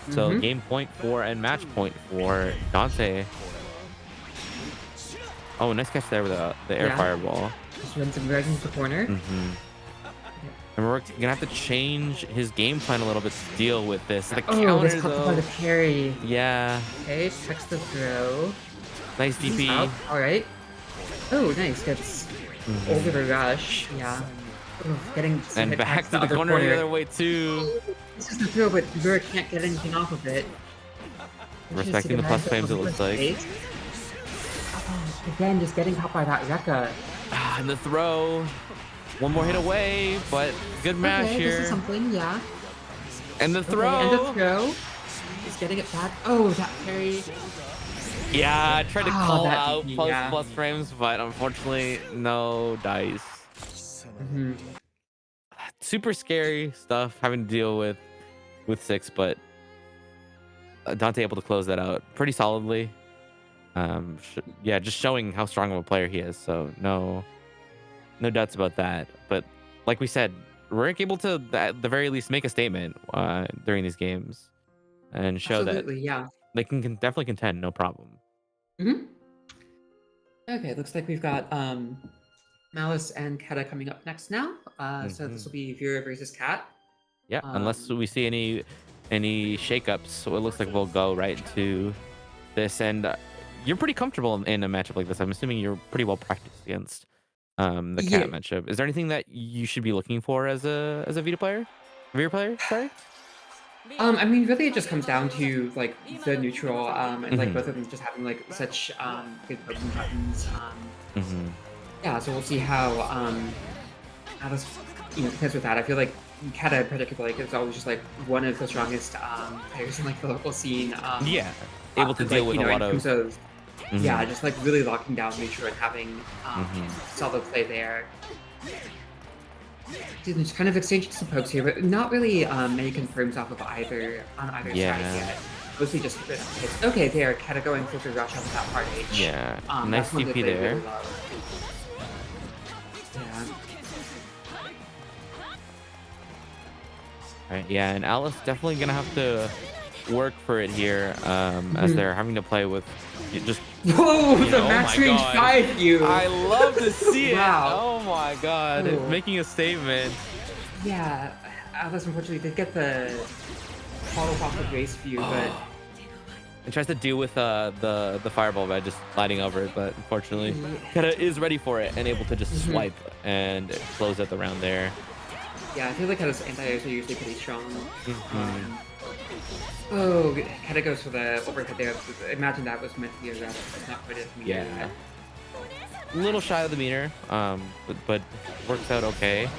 So game point for and match point for Dante. Oh, nice catch there with the air Yeah. fireball. Just runs him right into the corner. And we're gonna have to change his game plan a little bit to deal with this. The Oh, counter this caught by though. the parry. Yeah, Okay, checks the throw. nice He's DP. out. All right. Oh, nice. Gets over the rush. Yeah. Oof, getting some And hit back packs to the other corner the other way too. This is the throw, but Zurich can't get anything off of it. Respecting the plus frames, it looks like. Oh, again, just getting caught by that Rekka. And the throw. One more hit away, but good mash Okay, here. this is something, yeah. And the throw. Okay, and the throw. He's getting it back. Oh, that parry. Yeah, I tried to Oh, call that out DP, plus yeah. frames, but unfortunately, no dice. Super scary stuff having to deal with Six, but Dante able to close that out pretty solidly. Yeah, just showing how strong of a player he is. So no doubts about that. But like we said, Rurik able to at the very least make a statement during these games and show Absolutely, yeah. that they can definitely contend, no problem. Mhm. Okay, looks like we've got Malice and Keta coming up next now. So this Hmm. will be Vera versus Cat. Yeah, unless Um, we see any shakeups, so it looks like we'll go right into this. And you're pretty comfortable in a matchup like this. I'm assuming you're pretty well practiced against the yeah. cat matchup. Is there anything that you should be looking for as a Vita player? Sorry. I mean, really, it just comes down to like the neutral, and like Hmm. both of them just having like such good poking buttons. Hmm. Yeah, so we'll see how this, depends with that. I feel like Keta, particularly, like, is always just like one of the strongest players in like the local scene. Yeah, able to deal Like with a in lot terms of. of yeah, Hmm. just like really locking down neutral and having Hmm. solid play there. Just kind of exchanging some pokes here, but not really many confirms off of either side Yeah, yet. Mostly just hits. Okay, there, Keta going for the rush off of that part H. yeah, That's nice one that DP they really there. love. Yeah. Right, yeah, and Alice definitely gonna have to work for it here, as Mhm. they're having to play with just Whoa, the oh max my range god, 5 view! I love to see it. Wow. Oh my god, Oh, making a statement. yeah. Alice unfortunately did get the follow off the race view, but It tries to deal with the fireball by just sliding over it, but unfortunately, yeah. Keta is ready for it and able to just Mhm. swipe and close out the round there. Yeah, I feel like Keta's anti-airs are usually pretty strong. Hmm. Oh, Keta goes for the overhead there. Imagine that was meant to be a rest. It's not quite as meter Yeah, yet. a little shy of the meter, but works out okay.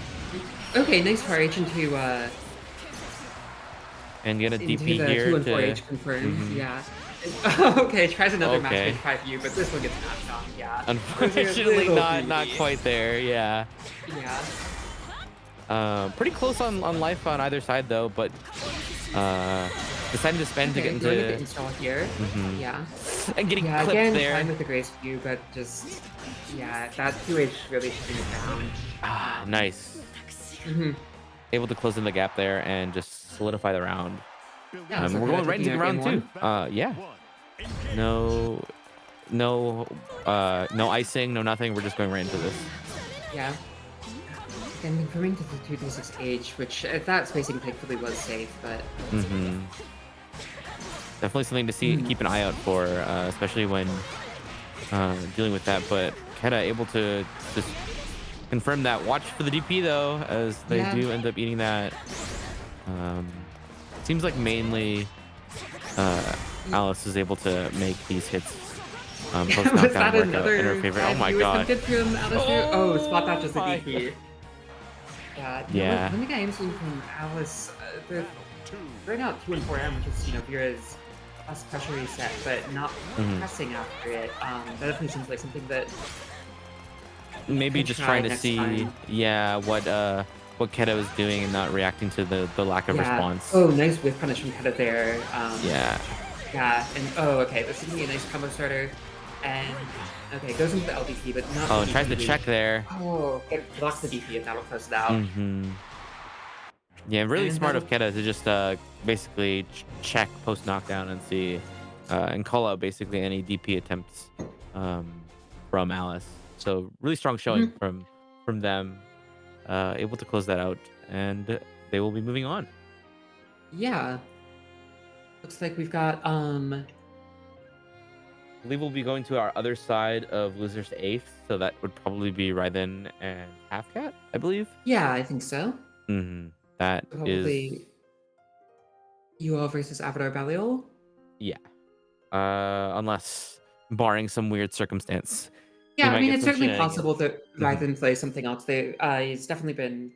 Okay, nice far H And get a into DP the here 2 and 4 to. H confirmed. Hmm. Yeah. Okay, tries another max range Okay. 5 U, but this one gets knocked on. Yeah. Those are a Unfortunately, little not greedy. quite there. Yeah. Yeah. Pretty close on life on either side though, but uh, deciding to spend to get Okay, going to the into. install here. Mhm. Yeah. And getting Yeah, clipped again, there. fine with the grace view, but just, yeah, that 2H really shutting it down. Ah, nice. Mhm. Able to close in the gap there and just solidify the round. Yeah, so We're kind of going right taking into out game round two. one. Yeah. No, no, no icing, no nothing. We're just going right into this. Yeah. And confirming to the 236H, which at that spacing thankfully was safe, but Hmm. Definitely something to see, mhm. keep an eye out for, especially when dealing with that. But Keta able to just confirm that. Watch for the DP though, as they Yeah. do end up eating that. Um, seems like mainly uh, Alice is able to make these hits post Was knockdown that work out in her another favor. Oh 5 my view god. attempted from Alistair? Oh, spot that Oh just the my. DP. Yeah, Yeah. one thing I am seeing from Alice, right now 2 and 4M, which is, Vera's plus pressure reset, but not Mhm. pressing after it. That definitely seems like something that Maybe could just try trying to next see, time. yeah, what Keta was doing and not reacting to the lack of Yeah. response. Oh, nice whiff punish from Keta there. Yeah. Yeah, and oh, okay, this is gonna be a nice combo starter. And okay, goes into the LDP, but not Oh, the and tries to DP. check there. Oh, it blocks the DP and that'll close it out. Hmm. Yeah, really And smart that'll of Keta to just basically check post knockdown and see and call out basically any DP attempts um, from Alice. So really strong showing mhm. from them, able to close that out, and they will be moving on. Yeah. Looks like we've got I believe we'll be going to our other side of losers to eighth, so that would probably be Raiden and Halfcat, I believe. yeah, I think so. Hmm. That is, Probably UL versus Avatar Baliol. yeah. Unless barring some weird circumstance, we Yeah, I might mean, get it's some certainly shenanigans. possible that Mhm. Raiden plays something else. He's definitely been,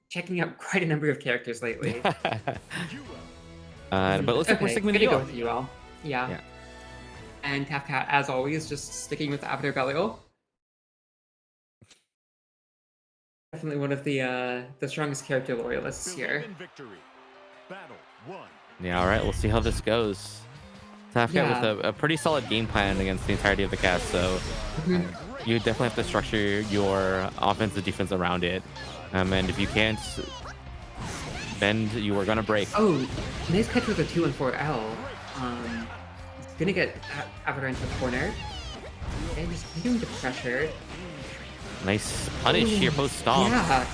checking out quite a number of characters lately. But it looks like we're Okay, sticking with gonna go UL. with UL. Yeah. Yeah. And Tafcat, as always, just sticking with Avatar Belial. Definitely one of the strongest character loyalists here. Yeah. All right. We'll see how this goes. Tafka with Yeah. a pretty solid game plan against the entirety of the cast. So Mhm. you definitely have to structure your offense and defense around it. And if you can't bend, you are gonna break. Oh, nice catch with a 2 and 4 L. He's gonna get Avatar into the corner. And just hitting the pressure. Nice punish Ooh, here, post stomp. Yeah.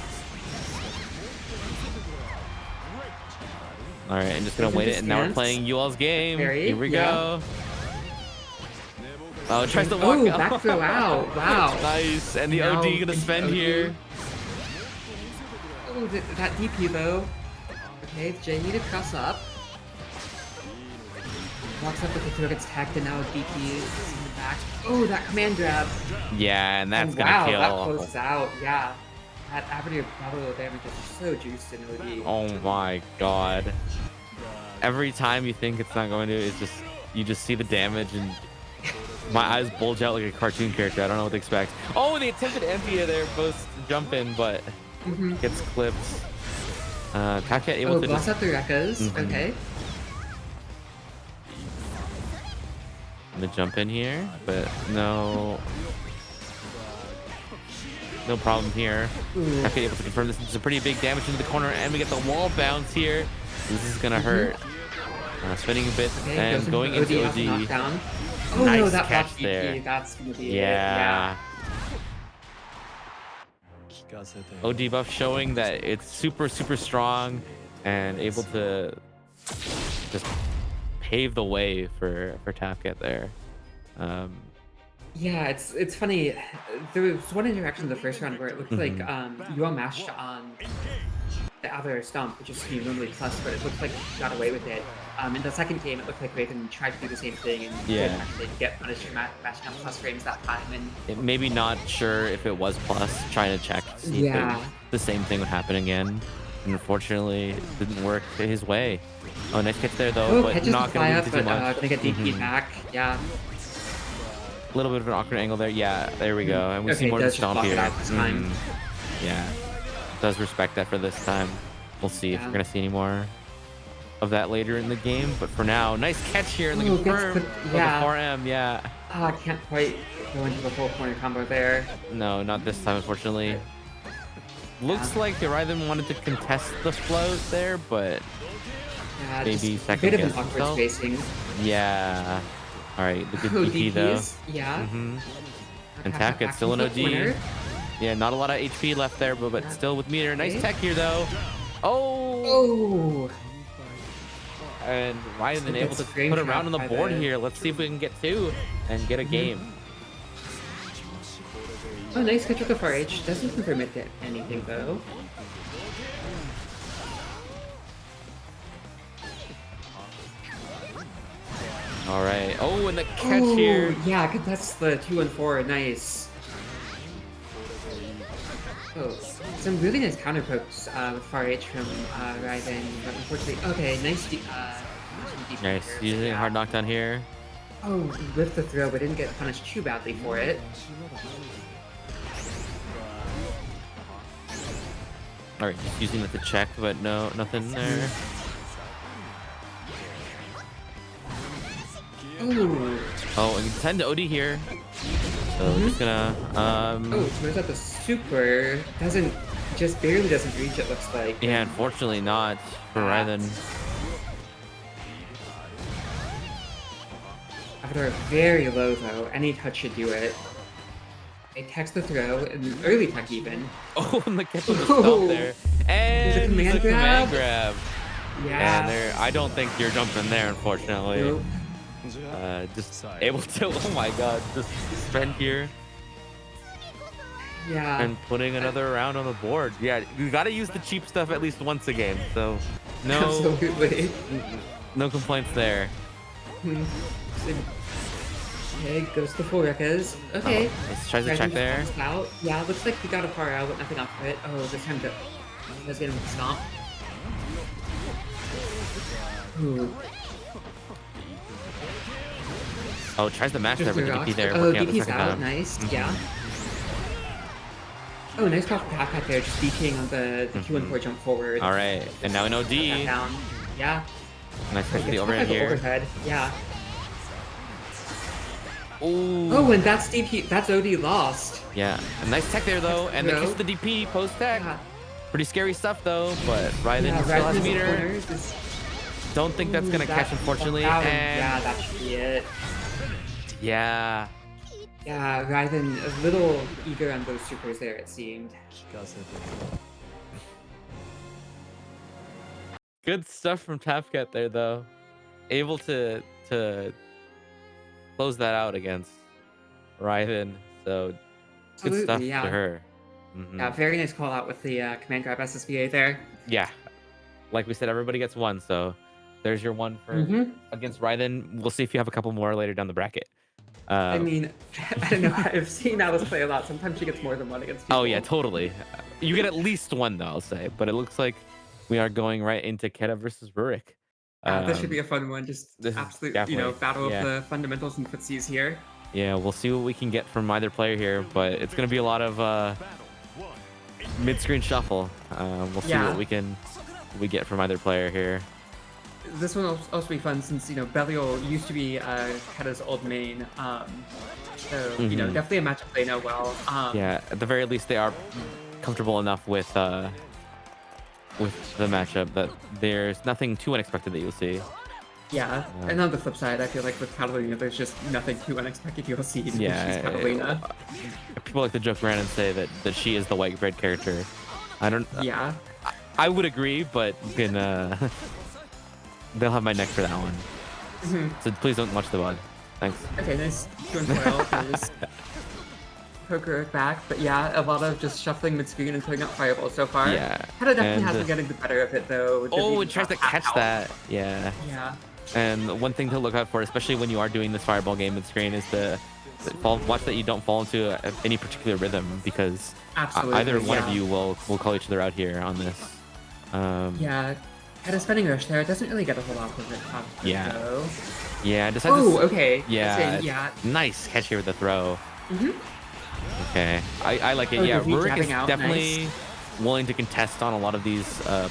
All right, and just gonna Goes wait into it, and now we're stance. playing you all's game. Parry, Here we yeah. go. Oh, tries to walk Oh, out. back throw out. Wow. Nice, and the Now OD gonna into spend OD. here. Oh, that DP though. Okay, Jay need to cross up. Walks up with the throw, gets tagged, and now DP is in the back. Oh, that command grab. Yeah, and that's Oh, gonna wow, kill. that closes out. Yeah. That average level damage is so juiced in OD. Oh my god. Every time you think it's not going to, it's just, you just see the damage and my eyes bulge out like a cartoon character. I don't know what to expect. Oh, the attempted anti there, post jump in, but gets clipped. Taka able Oh, to blocks just... out the Rekkas. Okay. The jump in here, but no problem here. Ooh. Taka able to confirm this is a pretty big damage into the corner, and we get the wall bounce here. This is gonna hurt. Spinning a bit Okay, and goes going into off OD. knockdown. Oh Nice no, that catch blocked there. DP. That's gonna be Yeah. it. OD buff showing that it's super strong and able to just pave the way for Tapcat there. Yeah, it's funny. There was one interaction in the first round where it looked like you all mashed on the other stump, which is normally plus, but it looked like you got away with it. In the second game, it looked like Raven tried to do the same thing and didn't actually get punished for mashing up plus frames that time. And It maybe not sure if it was plus, trying to check to see if the same thing would happen again. And unfortunately, it didn't work his way. Oh, nice catch there though, but catches not the fly gonna up, lead but to too much. gonna get DP back. Yeah. A little bit of an awkward angle there. Yeah, there we go. And we see more of the does just stomp block it here. out this time. Yeah, does respect that for this time. We'll see if we're gonna see any more of that later in the game. But for now, nice catch here in the confirm of the 4M. Yeah. Oh, I can't quite go into the full corner combo there. No, not this time, unfortunately. Looks like Ryzen wanted to contest the float there, but Yeah, maybe just a second bit of guess an awkward himself. spacing. Yeah. All right, the good Oh, DP though. DPs, yeah. And Tapcat still in OD. Corner. Yeah, not a lot of HP left there, but still with meter. Nice Okay. tech here though. Oh. Oh. And Ryzen able to put a round on the board here. Let's see if we can get two and get a game. Oh, nice catch with the far H. Doesn't confirm it to anything though. All right. Oh, and the catch here. Yeah, that's the 2-1-4. Nice. Oh, some really nice counter pokes with far H from Ryzen, but unfortunately, okay, nice. Nice. Using a hard knockdown here. Oh, with the throw, but didn't get punished too badly for it. All right, just using it to check, but no, nothing there. Oh. Oh, and 10 to OD here. So we're just gonna Oh, turns out the super just barely doesn't reach, it looks like. yeah, unfortunately not for Ryzen. After very low though, any touch should do it. They text the throw, an early tech even. Oh, and the catch on the stomp there. And command the command grab. Yeah. And there, I don't think you're jumping there, unfortunately. Nope. Just able to, oh my god, just spend here. Yeah. And putting another round on the board. Yeah, you gotta use the cheap stuff at least once a game. So no, Absolutely. no complaints there. Okay, goes to full Rekkas. Okay. Oh, let's try to check there. Out. Yeah, looks like we got a far out, but nothing off of it. Oh, this time does get him with the stomp. Ooh. Oh, tries to mash there, but the DP there. Oh, working out the DP's second out. time. Nice. Yeah. Oh, nice call from Tapcat there, just DPing on the 2-1-4 jump forward. All right, and now in OD. Down. Yeah. Nice catch for the Gets overhead the here. Overhead. Yeah. Ooh. Oh, and that's DP. That's OD lost. Yeah, a nice tech there though, and the kiss the DP post tech. Yeah. Pretty scary stuff though, but Ryzen Yeah, still has Ryzen's meter. corners is- Don't think that's gonna catch, unfortunately. Yeah, And that should be it. yeah, Yeah, Ryden a little eager on those supers there, it seemed. Good stuff from Tapcat there, though. Able to close that out against Ryden. So good stuff Absolutely, to yeah. her. Yeah, very nice call out with the command grab SSBA there. Yeah, like we said, everybody gets one. So there's your one for Hmm. against Ryden. We'll see if you have a couple more later down the bracket. I Uh, mean, I don't know. I've seen Alice play a lot. Sometimes she gets more than one against oh yeah, people. totally. You get at least one though, I'll say. But it looks like we are going right into Keta versus Rurik. Yeah, this should be Um, a fun one. Just this is absolute, definitely battle of yeah. the fundamentals and footsies here. Yeah, we'll see what we can get from either player here, but it's gonna be a lot of mid-screen shuffle. We'll see what Yeah, we get from either player here. this one will also be fun since Belial used to be Keta's old main. So Hmm. definitely a matchup they know well. Yeah, at the very least, they are comfortable enough with the matchup that there's nothing too unexpected that you'll see. Yeah, Um, and on the flip side, I feel like with Catalina, there's just nothing too unexpected you'll see because she's yeah, Catalina. people like to joke around and say that she is the white bread character. I don't. Yeah. I would agree, but can they'll have my neck for that one. Mhm. So please don't watch the VOD. Thanks. Okay, nice doing foil. There's poker back, but yeah, a lot of just shuffling mid-screen and putting out fireballs so far. Yeah, Keta definitely and has been getting the better of it though. Just oh, even it tries to past half catch health. that. Yeah. Yeah, And one thing to look out for, especially when you are doing this fireball game mid screen, is watch that you don't fall into any particular rhythm because absolutely. either one yeah. of you will call each other out here on this. Yeah, Keta spending rush there. It doesn't really get a whole lot of it. Yeah. Though. Yeah, decides Oh, to, okay. yeah, Yeah. nice catch here with the throw. Hmm. Okay, I like it. Oh, Yeah, the V Rurik is jabbing out, definitely willing to contest on a lot of these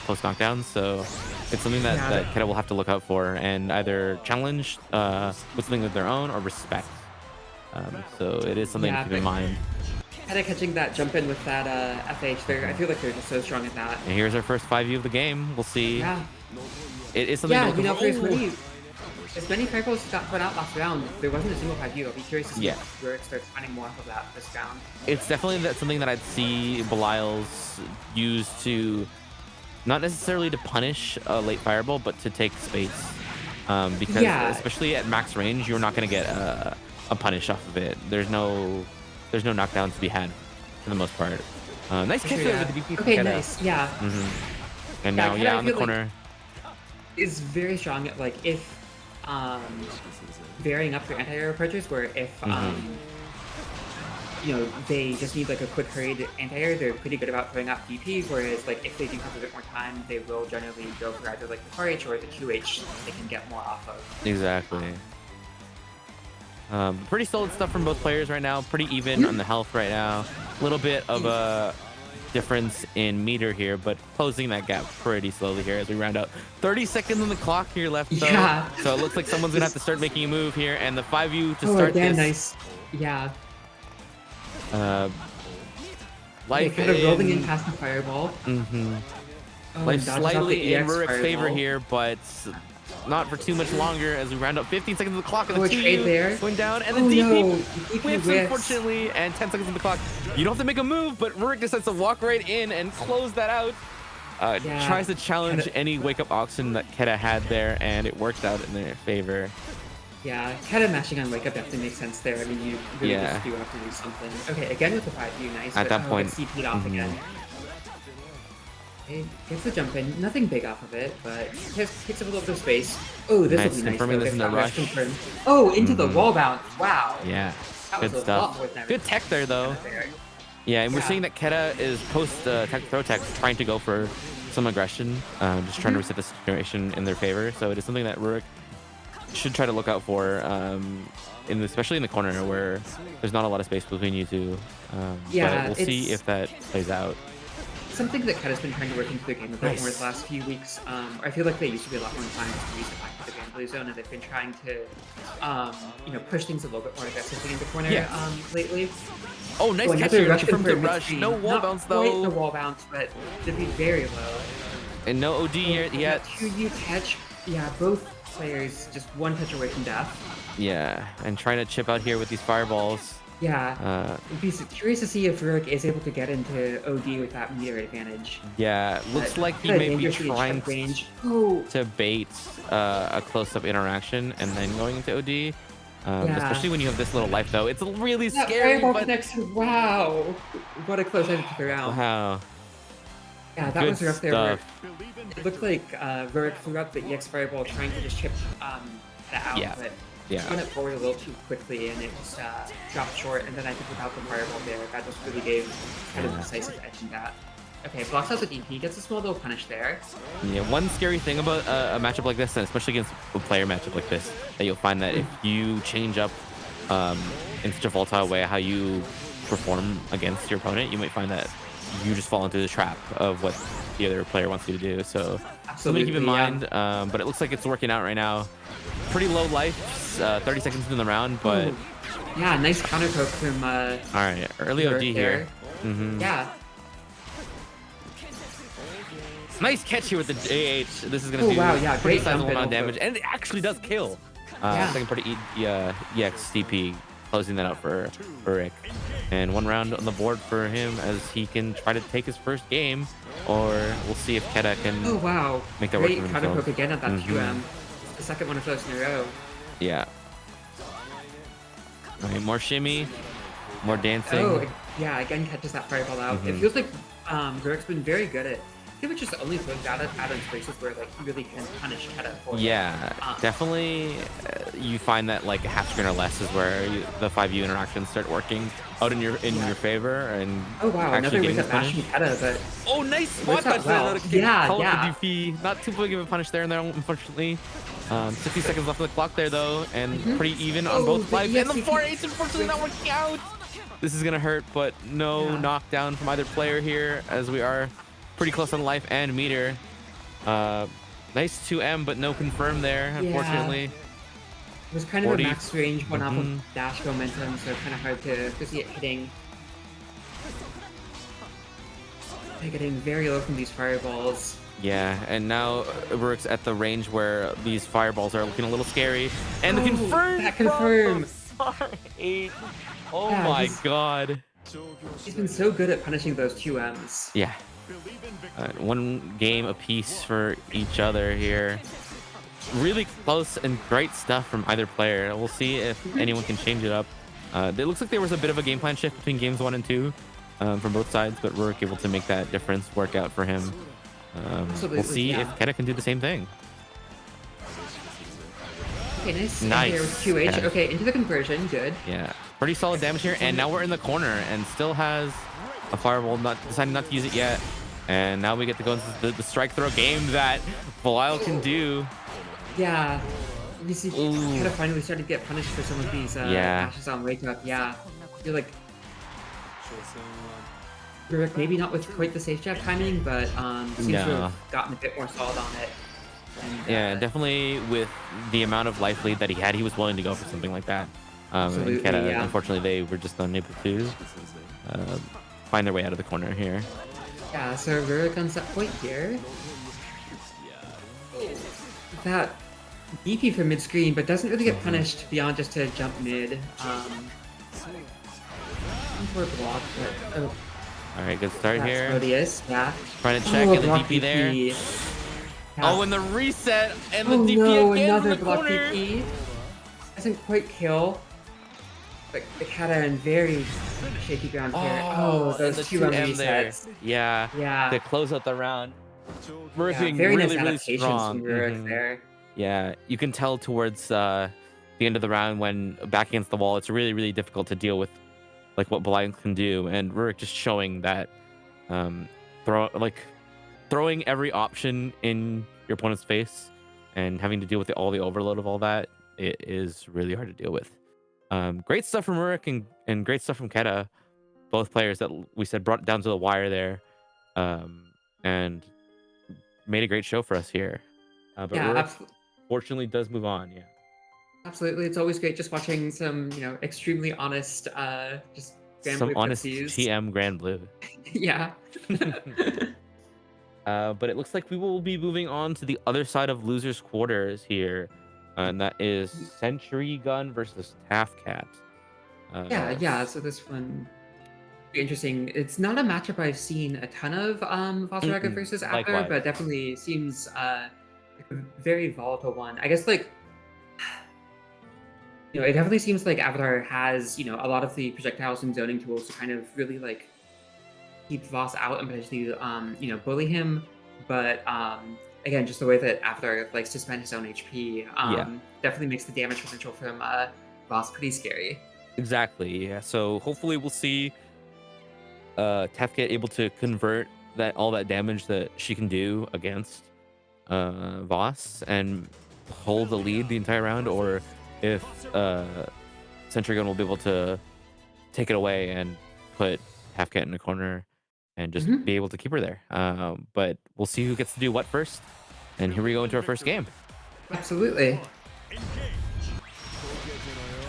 post knockdowns, so it's something that Yeah. that Keta will have to look out for and either challenge with something of their own or respect. So it is something Yeah, to keep in mind. Keta catching that jump in with that FH there. I feel like they're just so strong at that. And here's our first 5U of the game. We'll see. Yeah. It is something to Yeah, look for for. as many fireballs got put out last round, there wasn't a single 5U. I'll be curious to see Yeah. where it starts finding more of that this round. It's definitely something that I'd see Belial's use to, not necessarily to punish a late fireball, but to take space. Because Yeah. especially at max range, you're not going to get a punish off of it. There's no knockdown to be had for the most part. Nice catch there Yeah. with the DP. Okay, nice. Yeah. And Yeah, now, Keta, yeah, I on the feel like- corner. Is very strong at like if um varying up their anti-air approaches where if they just need like a quick hurried anti-air, they're pretty good about throwing out DP, whereas like if they do have a bit more time, they will generally go for either like the 4H or the 2H they can get more off of. Exactly. Pretty solid stuff from both players right now. Pretty even on the health right now. A little bit of a difference in meter here, but closing that gap pretty slowly here as we round out. 30 seconds on the clock here left, though. Yeah. So it looks like someone's gonna have to start making a move here, and the 5U to Oh, start again, this. nice. Yeah. Life Kind of rolling in past the fireball. Oh, Life and dodges out slightly the in EX Rurik's favor fireball. here, but not for too much longer as we round up 15 seconds of the clock, and Oh, the a trade 2U there. going down, and Oh, the DP no. DP whiffs, whiffs. unfortunately, and 10 seconds on the clock. You don't have to make a move, but Rurik decides to walk right in and close that out. Yeah. Tries to challenge Keta- any wake-up auction that Keta had there, and it worked out in their favor. Yeah, kind of mashing on wake up definitely makes sense there. I mean, you really Yeah. just do have to do something. Okay, again with the 5U, nice. At but, that point- it's CP'd off again. Okay, gets the jump in. Nothing big off of it, but takes up a little bit of space. Oh, this Nice, will be nice. confirming though, this if in the that was rush. confirmed. Oh, into the wall bounce. Wow. Yeah, That good was a stuff. lot more than I Good tech there, though. there. Yeah, and we're Yeah. seeing that Keta is post tech throw tech trying to go for some aggression, just trying to reset the situation in their favor. So it is something that Rurik should try to look out for, especially in the corner where there's not a lot of space between you two. Yeah, but we'll see it's- if that plays out. Something that Keta's been trying to work into the game a bit Nice. more the last few weeks. I feel like they used to be a lot more inclined to use the back to the gambling zone, and they've been trying to, push things a little bit more aggressively into corner Yeah. lately. Oh, nice Oh, catch another here. rush Confirmed to confirmed rush. between. No wall Not bounce, quite though. the wall bounce, but to be very low. And no OD yet. That 2U catch, yeah, both players just one touch away from death. Yeah, and trying to chip out here with these fireballs. Yeah. Uh, I'd be curious to see if Rurik is able to get into OD with that meter advantage. yeah, But looks like he kind of may be dangerously in trying chip range. Oh, to bait a close-up interaction and then going into OD. yeah. Especially when you have this little life, though. It's really That scary, fireball but connection. Wow. What a close end to the round. wow, Yeah, that good was rough there where stuff. it looked like Rurik threw up the EX fireball trying to just chip that out, Yeah, but yeah. he went forward a little too quickly and it just dropped short. And then I think without the fireball there, that just really gave kind of Yeah. decisive edge in that. Okay, blocks out the DP, gets a small little punish there. Yeah, one scary thing about a matchup like this, and especially against a player matchup like this, that you'll find that if you change up um, in such a volatile way how you perform against your opponent, you might find that you just fall into the trap of what the other player wants you to do. So something to keep in Absolutely, yeah. mind. But it looks like it's working out right now. Pretty low life, 30 seconds into the round, but Ooh. Yeah, nice counter poke from all right, early OD Rurik here. there. Yeah. Nice catch here with the AH. This is going to Oh do wow, yeah, pretty great jump sizable in amount of also. damage, and it actually does kill. Yeah. Second party EX DP, closing that out for Rick. And one round on the board for him as he can try to take his first game, or we'll see if Keta can Oh wow. make that work Great for counter himself. poke again at that 2M. The second one of those in a row. Yeah. All right, more shimmy, more dancing. Oh, yeah, again catches that fireball out. It feels like Rurik's been very good at pretty much just only throwing that out in places where like he really can punish Keta for it. Yeah, definitely. You find that like a half screen or less is where the 5U interactions start working out in your favor, and Oh wow, actually another getting wake this up bash punish. from Keta, but Oh, nice spot works out touch there. well. That Yeah, call yeah. out the DP. Not too big of a punish there, unfortunately. 60 seconds left on the clock there, though, and pretty even on both the lives. And the EXP 4H, unfortunately, not working out. This is going to hurt, but no knockdown from either player here, as we are pretty close on life and meter. Nice 2M, but no confirm there, unfortunately. It was kind of 40. a max range one off of dash momentum, so kind of hard to see it hitting. They're getting very low from these fireballs. Yeah, and now Uruk's at the range where these fireballs are looking a little scary. And the confirm! That confirm! Sorry. Oh Yeah, my god. He's been so good at punishing those 2Ms. Yeah. One game apiece for each other here. Really close and great stuff from either player. We'll see if anyone can change it up. It looks like there was a bit of a game plan shift between games 1 and 2 from both sides, but Rurik able to make that difference work out for him. We'll see if Keta can do the same thing. Okay, nice. Nice. Here with 2H. Keta. Okay, into the conversion. Good. Yeah, pretty solid damage here, and now we're in the corner and still has a fireball, deciding not to use it yet. And now we get to go into the strike throw game that Belial can do. Yeah. You see, kind of finally started to get punished for some of these dashes on wake up. Yeah. I feel like Rurik maybe not with quite the safe jab timing, but seems to have gotten a bit more solid on it. And, yeah, definitely with the amount of life lead that he had, he was willing to go for something like that. And absolutely, Keta, unfortunately, they were just unable to find their way out of the corner here. Yeah, so Rurik on set point here. That DP from mid screen, but doesn't really get punished beyond just to jump mid. For a block, but All right, good start here. Odious, yeah. Trying to check and the block DP there. Yeah. Oh, and the reset and the Oh DP no, again another in the block corner. DP. Doesn't quite kill. But the Kata in very shaky ground here. Oh, those the 2M 2M there. resets. Yeah. Yeah. To close out the round. Rurik Yeah, being very really, nice really adaptations strong. from Rurik there. Yeah, you can tell towards the end of the round when back against the wall, it's really, really difficult to deal with like what Belial can do, and Rurik just showing that throwing every option in your opponent's face and having to deal with all the overload of all that, it is really hard to deal with. Great stuff from Rurik and great stuff from Keta, both players that we said brought it down to the wire there, and made a great show for us here. But Yeah, Rurik fortunately does move on. Yeah. absolutely. It's always great just watching some, extremely honest, just Grand Some Blue honest footsies. TM Grand Blue. Yeah. But it looks like we will be moving on to the other side of losers quarters here, and that is Century Gun versus Taff Cat. Yeah, yeah. So this one be interesting. It's not a matchup I've seen a ton of Valsaraga Mm-mm, versus Avatar, likewise. but definitely seems like a very volatile one. I guess like it definitely seems like Avatar has, a lot of the projectiles and zoning tools to kind of really like keep Voss out and potentially bully him. But again, just the way that Avatar likes to spend his own HP Yeah, definitely makes the damage potential from Voss pretty scary. exactly. Yeah. So hopefully we'll see Tefket able to convert that all that damage that she can do against Voss and hold the lead the entire round, or if Sentry Gun will be able to take it away and put Tefket in a corner and just Mhm. be able to keep her there. But we'll see who gets to do what first. And here we go into our first game. Absolutely.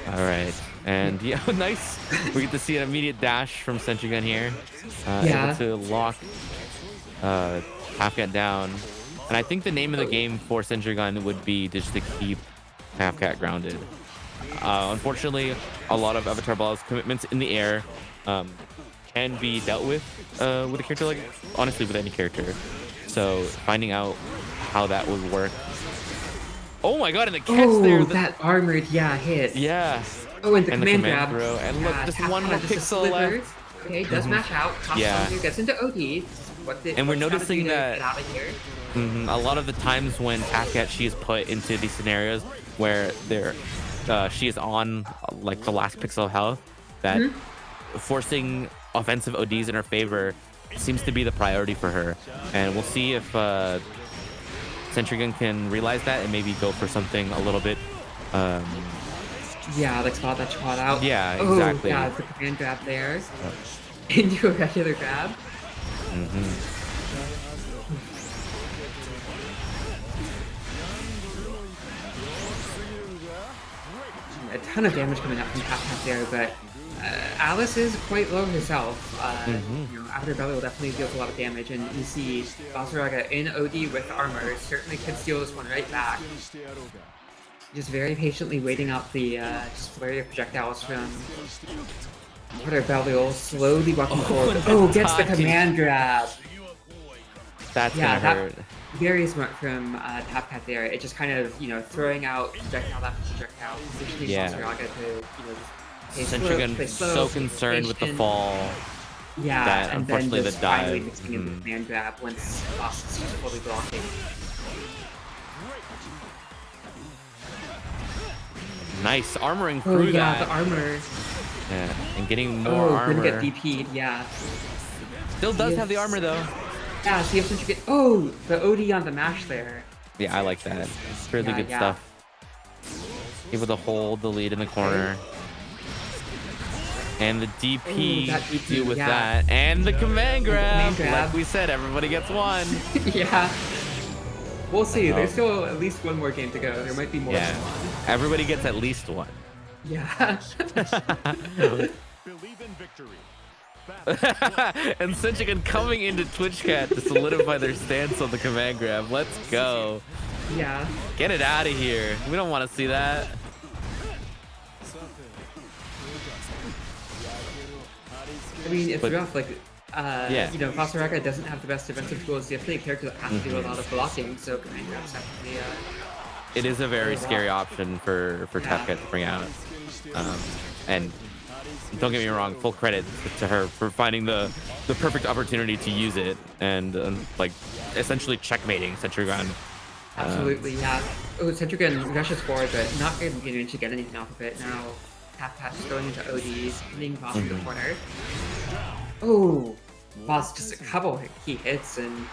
All right. And yeah, nice. We get to see an immediate dash from Sentry Gun here. Able Yeah. to lock Halfcat down. And I think the name of the game for Sentry Gun would be just to keep Halfcat grounded. Unfortunately, a lot of Avatar Ball's commitments in the air um, can be dealt with a character like, honestly, with any character. So finding out how that would work. Oh my god, and the catch there. Oh, that armored, yeah, hit. Yeah. Oh, and the And the command command grab. throw. And look, Yeah, just tap one more out just a pixel sliver. left. Okay, does mash out. Tops Yeah. here, gets into OD. And we're what's gotta noticing do to that get out of here. a lot of the times when Halfcat she is put into these scenarios where she is on like the last pixel of health, that Mhm. forcing offensive ODs in her favor seems to be the priority for her. And we'll see if Sentry Gun can realize that and maybe go for something a little bit um, Yeah, like spot that spot out. yeah, Oh, exactly. yeah, the command grab there. Into a regular grab. Hmm. A ton of damage coming out from Tap Tap there, but Alice is quite low herself. After Belly will definitely deals a lot of damage, and you see Basaraga in OD with armor certainly could steal this one right back. Just very patiently waiting out the just flurry of projectiles from Water Belial, slowly walking forward. and Oh, gets the dodging. command grab. That's Yeah, gonna hurt. very smart from Tap Cat there. It just kind of, throwing out projectile after projectile, positioning Yeah. Basaraga to, just play Sentry slow, Gun play slow, so play concerned with the patient. fall Yeah, that and then unfortunately just the finally dive. mixing in the command grab once Boss is just fully blocking. Nice armoring Oh through yeah, that. the armor. Yeah, and getting more Oh, gonna get armor. DP'd, yeah. Still does have the Yes. armor though. Yeah, see if you get. Oh, the OD on the mash there. Yeah, I like that. It's really Yeah, good yeah. stuff. Able to hold the lead in the corner. And the DP Ooh, that DP, deal with yeah. that. And the command grab. grab. Like we said, everybody gets one. Yeah. We'll see. Oh. There's still at least one more game to go. There might be more Yeah. than one. Everybody gets at least one. Yeah. Believe in victory. And Senchigan coming into TwitchCat to solidify their stance on the command grab. Let's go. Yeah. Get it out of here. We don't want to see that. I mean, it's But- rough. Like, Yeah. Vasaraka doesn't have the best defensive tools. He's definitely a character that has to do a lot of blocking, so command grabs definitely. It is a very wow. scary option for Yeah. Tefket to bring out. And don't get me wrong, full credit to her for finding the perfect opportunity to use it and like essentially checkmating Sentry Gun. Absolutely, yeah. Oh, Centrican rushes forward, but not going to get anything off of it. Now, half patch going into ODs, hitting Boss in the corner. Oh, Boss just a couple key hits and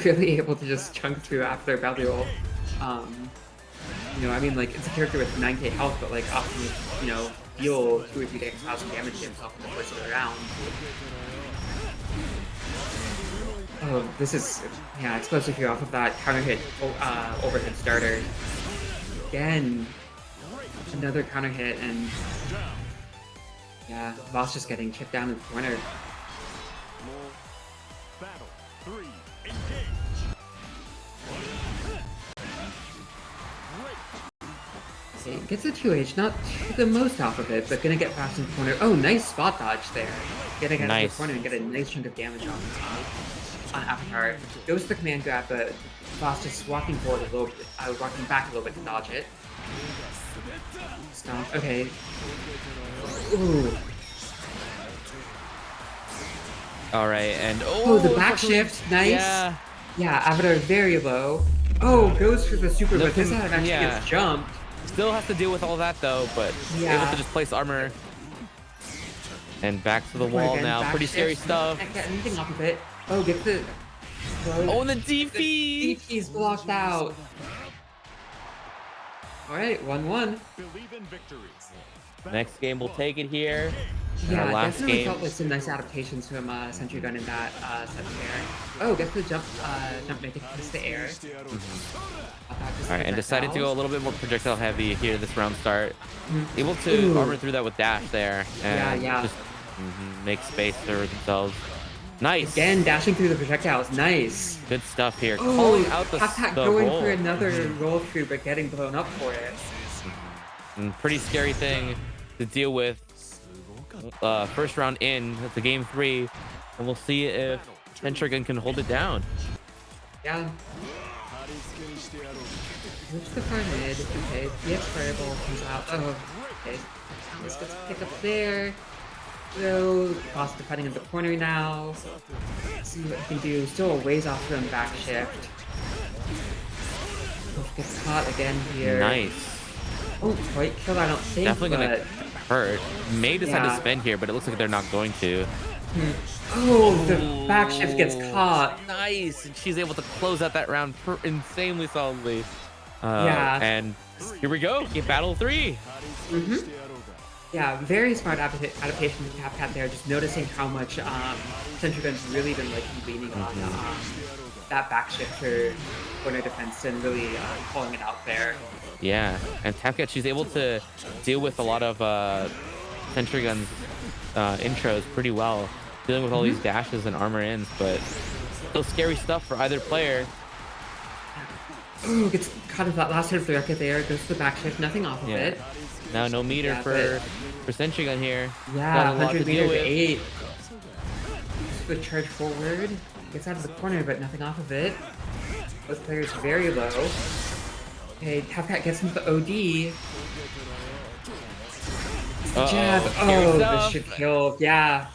really able to just chunk through after Belial. I mean, like, it's a character with 9k health, but like often, deal 2 or 3,000 damage to himself in the course of the round. Oh, this is, explosive here off of that counter hit overhead starter. Again, another counter hit, and yeah, Voss just getting chipped down in the corner. Battle 3, engage. Okay, gets a 2H, not the most off of it, but gonna get fast in the corner. Oh, nice spot dodge there. Getting out of Nice. the corner and get a nice chunk of damage on Avatar. Goes to the command grab, but Fast is walking forward a little bit, walking back a little bit to dodge it. Stomp. Okay. Ooh. All right, and Oh, the back shift. Nice. Yeah. Yeah, Avatar very low. Oh, goes for the super, but this time actually yeah. gets jumped. Still has to deal with all that though, but Yeah. able to just place armor. And back to the wall Again, now. back Pretty scary shift. stuff. Can't get anything off of it. Oh, get the. Oh, and the DP! DP's blocked out. All right, 1-1. Believe in victory. Next game, we'll take it here. And Yeah, our last definitely game. felt like some nice adaptations from Sentry Gun in that set there. Oh, gets the jump make it kiss the air. All right, and decided to go a little bit more projectile heavy here this round start. Mhm. Able to Ooh. armor through that with dash there. And Yeah. just make space for themselves. Nice. Again, dashing through the projectiles. Nice. Good stuff here. Oh, Calling out the going roll. for another roll through, but getting blown up for it. And pretty scary thing to deal with. First round in, it's a game 3, and we'll see if Sentry can hold it down. Yeah. Which the far mid. Okay, the X variable comes out. Oh, okay. Let's just pick up there. So, Boss defending in the corner now. See what he can do. Still a ways off from back shift. Gets caught again here. Nice. Oh, quite killed, I don't think. Definitely but... gonna hurt. May decide to Yeah. spend here, but it looks like they're not going to. Oh, the back shift gets caught. Nice. And she's able to close out that round insanely solidly. Yeah. And here we go. Get battle 3. Yeah, very smart adaptation to CapCat there, just noticing how much Sentry Gun's really been like leaning on that back shift for corner defense and really calling it out there. Yeah, and Tapcat, she's able to deal with a lot of Sentry Gun's intros pretty well, dealing with all these dashes and armor ins, but still scary stuff for either player. Ooh, gets caught in that last hit of the record there, goes to the back shift, nothing off of Yeah. it. Now no meter Yeah, for Sentry Gun here. Yeah, Got a lot 100 to deal meters, with. 8. Good charge forward, gets out of the corner, but nothing off of it. Both players very low. Okay, CapCat gets into the OD. Jab. Scary Oh, stuff. this should kill. Yeah.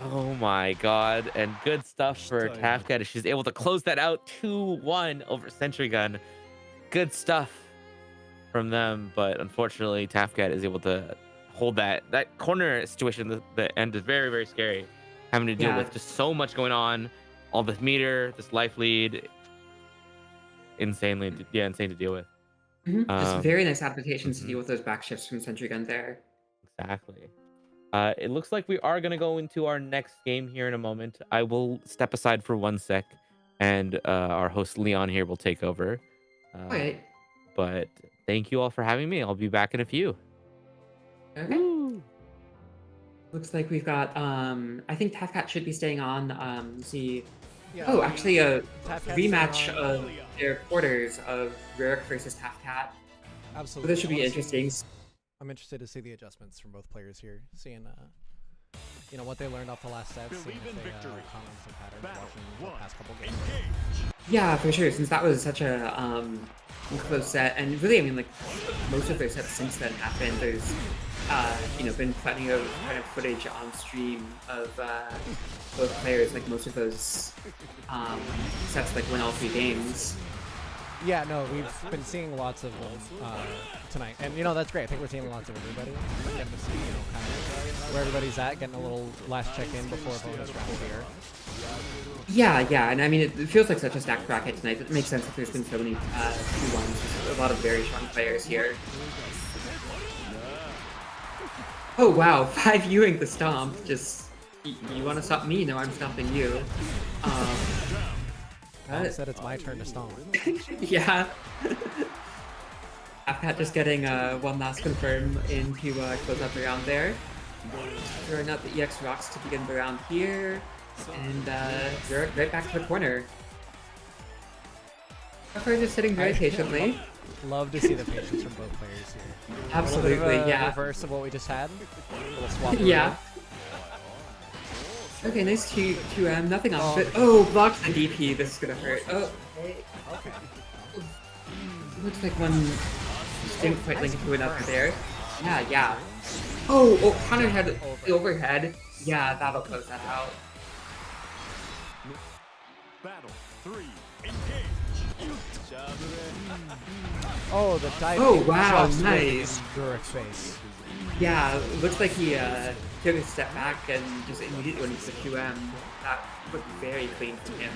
Oh my god, and good stuff for Tapcat. She's able to close that out 2-1 over Sentry Gun. Good stuff from them, but unfortunately Tapcat is able to hold that corner situation at the end is very, very scary. Having to deal Yeah. with just so much going on, all this meter, this life lead. Insane to deal with. Just very nice adaptations to deal with those back shifts from Sentry Gun there. Exactly. It looks like we are going to go into our next game here in a moment. I will step aside for 1 sec, and our host Leon here will take over. Alright. But thank you all for having me. I'll be back in a few. Okay. Woo! Looks like we've got I think TAFCAT should be staying on. See. Yeah, Oh, actually a TAFCAT's rematch staying of their quarters of Rurik versus TAFCAT. So Absolutely. this should I be wanna interesting. I'm interested to see the adjustments from both players here, seeing what they learned off the last set, seeing Believe if in they victory. common some patterns Battle watching the 1. past couple games. Engage. Yeah, for sure. Since that was such a close set, and really, I mean, like most of their sets since then have been. There's been plenty of kind of footage on stream of both players. Like most of those sets, like win all 3 games. Yeah, no, we've been seeing lots of them tonight, and that's great. I think we're seeing lots of everybody. Getting to see kind of where everybody's at, getting a little last check-in before bonus round here. Yeah, and I mean, it feels like such a stacked bracket tonight. It makes sense that there's been so many 2-1s. A lot of very strong players here. Oh wow, 5 Ewing the stomp. Just you want to stop me? No, I'm stomping you. I said it's my turn to stomp. Yeah. I've just getting one last confirm in to close out the round there. Throwing out the EX rocks to begin the round here. And Rurik right back to the corner. We're just sitting very patiently. Love to see the patience from both players here. Absolutely, a little bit of a yeah. reverse of what we just had. A little swap. Yeah. Okay, nice 2M, nothing off it. Oh, blocks the DP, this is gonna hurt. Oh, okay. Okay. Looks like one just didn't quite link into another there. Yeah, yeah. Oh, Connor had the overhead. Yeah, that'll close that out. Battle 3. Engage. Oh, the dive. Oh, wow, just right in nice. Rurik's face. Yeah, looks like he took a step back and just immediately went into the 2M. That looked very clean from him.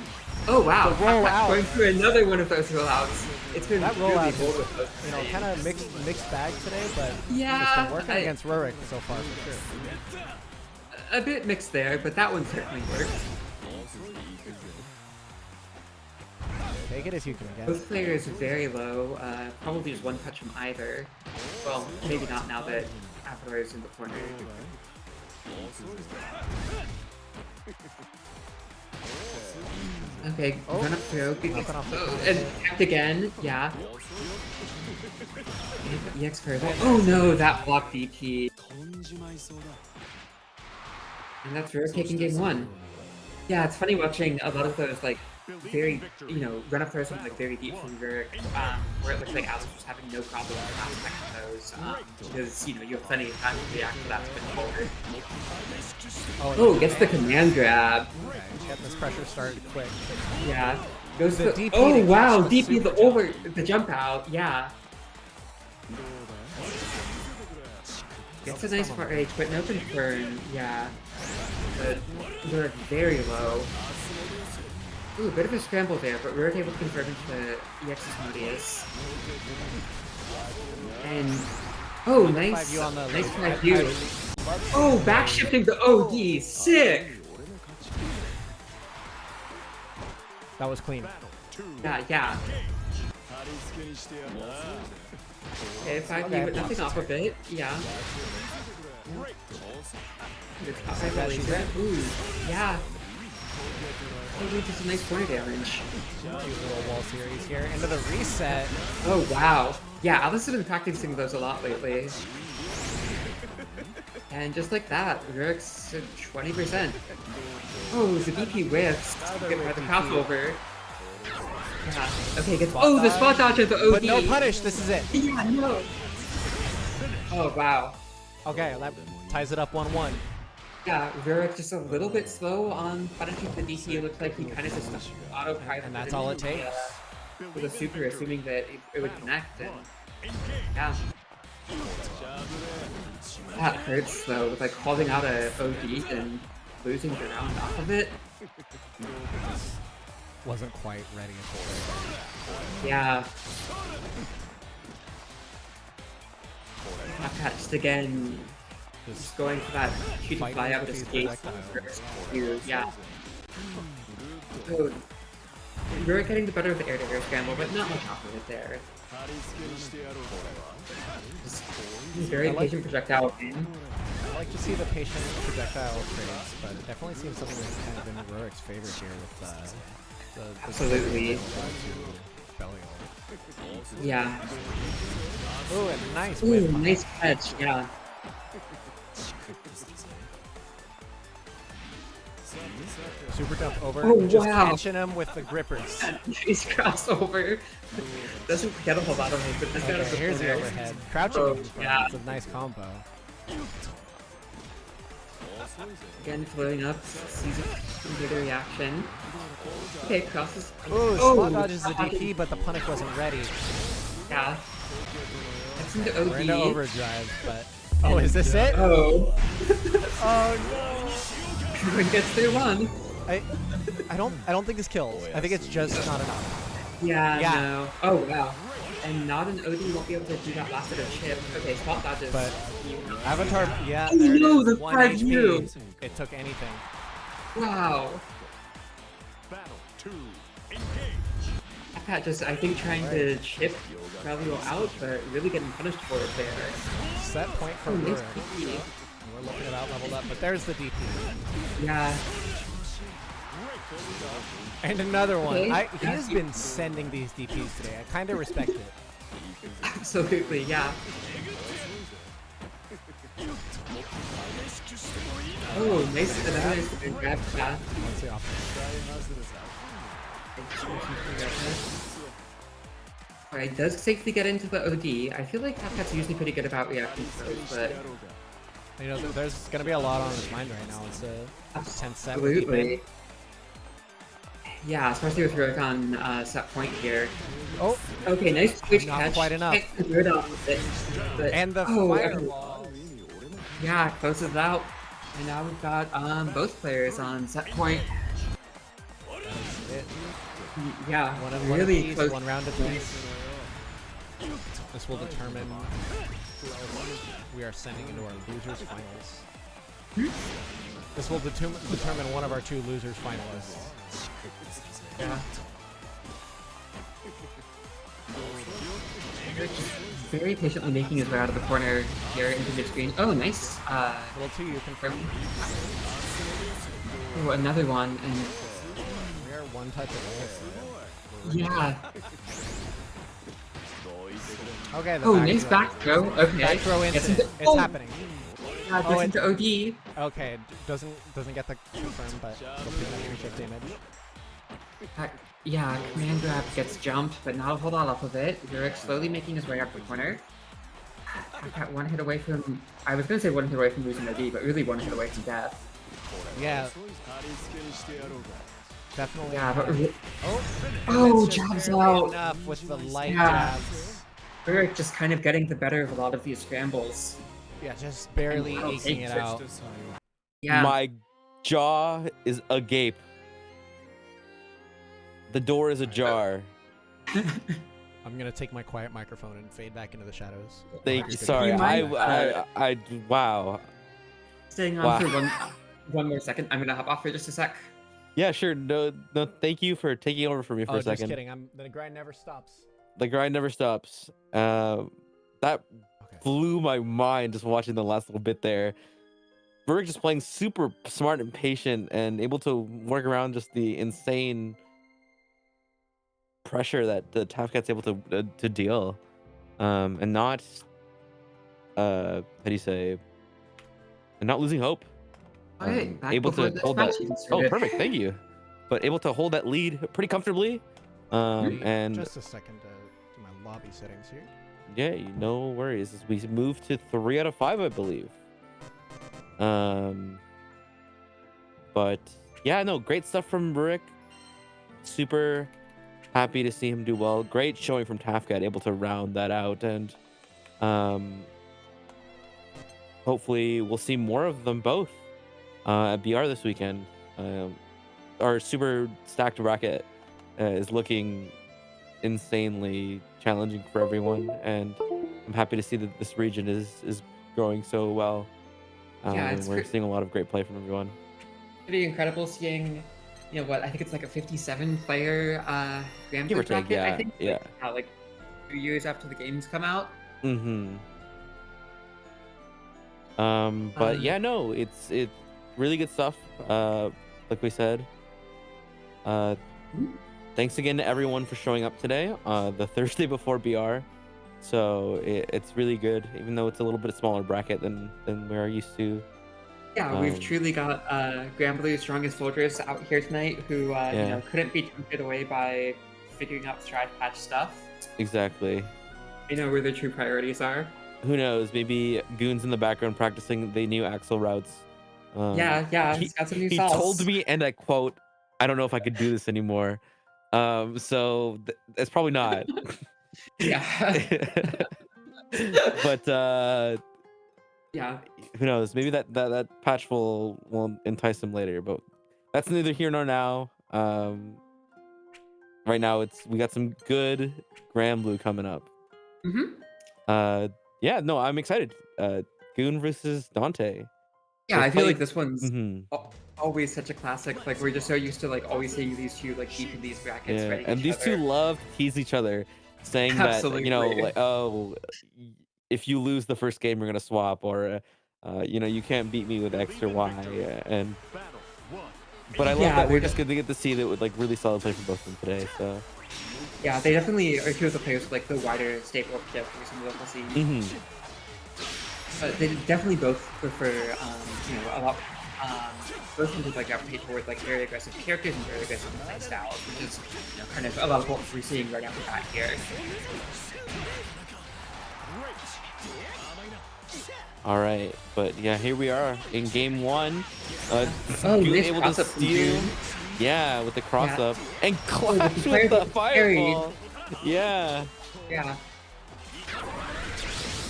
Oh wow, The rollout. going through another one of those rollouts. It's been That really rollout bold is, with those. you know, kind of mixed bag today, but Yeah, it's been working against Rurik so far for sure. a bit mixed there, but that one certainly worked. Take it if you can get it. Both players very low, probably just one touch from either. Well, maybe not now that Avatar is in the corner. Okay, run up throw, good Nothing off the and tapped again, yeah. EX further. Oh no, that blocked DP. And that's Rare taking game 1. Yeah, it's funny watching a lot of those like very, run up throws from like very deep from Rare, where it looks like Alex was having no problem with those, because you have plenty of time to react to that spin forward. Oh, gets the command grab. Okay, getting this pressure started quick. Yeah. Goes The to DP oh to wow, catch the DP the super over the jump out, yeah. Gets a nice part rage, but no confirm, yeah. But they're very low. Ooh, a bit of a scramble there, but we were able to confirm into EX's Modius. And oh, nice, view on the nice left. 5U. Oh, back shifting the OD, sick. That was clean. Yeah, yeah. Okay, 5U, Okay. but nothing off of it. Yeah. Good top side Yeah, she's laser. Ooh, yeah. Oh, just a nice corner damage. Cute little wall series here. Into the reset. Oh, wow. Yeah, Alice has been practicing those a lot lately. And just like that, Rurik's at 20%. Oh, the DP whiffs. Get by the crossover. Yeah. Okay, gets. Oh, the spot dodge of the OD. But no punish, this is it. Yeah, no. Oh, wow. Okay, that ties it up 1-1. Yeah, Rurik just a little bit slow on punishing the DP. It looks like he kind of just auto-private. And that's all it takes. With a super, assuming that it would connect. And yeah. That hurts though, with like holding out a OD and losing the round off of it. Wasn't quite ready for Yeah. Just again, just going for that shoot and fly up, just gate. Yeah. So, Rurik getting the better of the air-to-air scramble, but not much off of it there. Just very patient projectile in. I like to see the patient projectile trades, but it definitely seems something that's kind of in Rurik's favor here with the Absolutely. Belial. Yeah. Ooh, and nice Ooh, whip. nice catch, yeah. Super jump over. Oh, just wow. catching him with the grippers. Nice crossover. Doesn't get a whole lot of it, but this guy Okay, has the here's the corner. overhead. Crouching Oh, him. yeah. It's a nice combo. Again, floating up, sees a computer reaction. Okay, crosses. Ooh, Oh, spot dodges the DP, but the punish wasn't ready. Yeah. That's into OD. We're into overdrive, but oh, is this it? Oh. Oh Everyone gets their one. no! I don't think this kills. I think it's just not enough. Yeah, Yeah. no. Oh, wow. And not an OD won't be able to do that last bit of chip. Okay, spot dodges. But Avatar, yeah, Oh, there it no, is. the 1 5U. HP. It took anything. Wow. Battle 2. Engage. Pat just, I think, trying to chip Belial out, but really getting punished for it there. Set point Oh, from nice Rurik. DP. We're looking at out leveled up, but there's the DP. Yeah. And another one. Okay. He has been sending these DPs today. I kind of respect it. Absolutely, yeah. Oh, nice. Another nice good grab. Yeah. What's the option? Alright, does safely get into the OD. I feel like Tapcat's usually pretty good about reacting to those, but You know, there's gonna be a lot on his mind right now. It's a tense set. with absolutely. Deep Yeah, especially with Heroic on set point here. in. Oh, Okay, nice switch not catch. quite enough. Can't convert off it, but, and the oh, fireball. yeah, closes it out. And now we've got both players on set point. It. Yeah, One really apiece, close. one round apiece. This will determine who else we are sending into our losers finals. This will determine one of our two losers finalists. Yeah. Very patiently making his way out of the corner here into mid screen. Oh, nice. Little two, you confirm. Oh, another one, and We are one touch away. yeah. Okay, the Oh, back nice throw. back throw. Okay. Back throw Gets incident. into- It's oh, happening. Gets Oh, into OD. Okay, doesn't get the confirm, but still taking that 3 shift damage. Yeah, command grab gets jumped, but not a whole lot off of it. Yurek slowly making his way up the corner. Got one hit away from. I was gonna say one hit away from losing OD, but really one hit away from death. Yeah, definitely. Yeah, but Oh, oh, it's just jabs barely out. enough with the light Yeah. jabs. Yurek just kind of getting the better of a lot of these scrambles. Yeah, just barely And eking it out. Yeah. My jaw is agape. The door is ajar. I'm gonna take my quiet microphone and fade back into the shadows. Thank you. You Sorry, might, I wow. Staying on Wow. for one more second. I'm gonna hop off for just a sec. Yeah, sure. No. Thank you for taking over for me for Oh, a second. just kidding. The grind never stops. The grind never stops. That blew my mind just watching the last little bit there. Berg just playing super smart and patient and able to work around just the insane pressure that the Tafcat's able to deal, and not how do you say, and not losing hope. Okay, back Able before to this hold match that. even Oh, started. perfect. Thank you. But able to hold that lead pretty comfortably. And Just a second to do my lobby settings here. yeah, no worries. As we move to 3 out of 5, I believe. But yeah, no, great stuff from Rick. Super happy to see him do well. Great showing from Tafcat, able to round that out, and hopefully we'll see more of them both at BR this weekend. Our super stacked bracket is looking insanely challenging for everyone, and I'm happy to see that this region is growing so well. Yeah, And it's we're seeing a lot of great play from everyone. Pretty incredible seeing, you know what, I think it's like a 57 player Grand Give or Prix take, bracket, I yeah, think. yeah. Like 2 years after the games come out. Mm-hmm. But yeah, no, it's really good stuff. Like we said. Thanks again to everyone for showing up today, the Thursday before BR. So it's really good, even though it's a little bit smaller bracket than we are used to. Yeah, we've truly got Granblue strongest soldiers out here tonight who you know, couldn't be tempted away by figuring out stride patch stuff. Exactly. They know where their true priorities are. Who knows? Maybe Goon's in the background practicing the new Axel routes. Yeah, he's got some new He sauce. told me, and I quote, "I don't know if I could do this anymore." So it's probably not. Yeah. But Yeah. who knows? Maybe that patch will entice him later. But that's neither here nor now. Right now we got some good Grand Blue coming up. Mm-hmm. Yeah, no, I'm excited. Goon versus Dante. Yeah, Let's I feel play- like this one's Mhm. always such a classic. Like, we're just so used to like always seeing these two like deep in these brackets Yeah, fighting and each these two other. love to tease each other, saying that, you know, Absolutely. like, oh, if you lose the first game, you're gonna swap, or you know, you can't beat me with X or Y, and Battle 1. But I love Yeah, that we're they're just going to get to see that with like really solid play from both of them today. So Yeah, they definitely are two of the players with like the wider staple of characters in the local scene. But they definitely both prefer, a lot. Both of them like gravitate toward like very aggressive characters and very aggressive play styles, which is kind of a lot of what we're seeing right off the bat here. all right, but yeah, here we are in game one. Oh, Goon nice able to cross-up from steal. Goon. Yeah, with the cross up and Oh, clash the with the parried. fireball. Yeah. Yeah.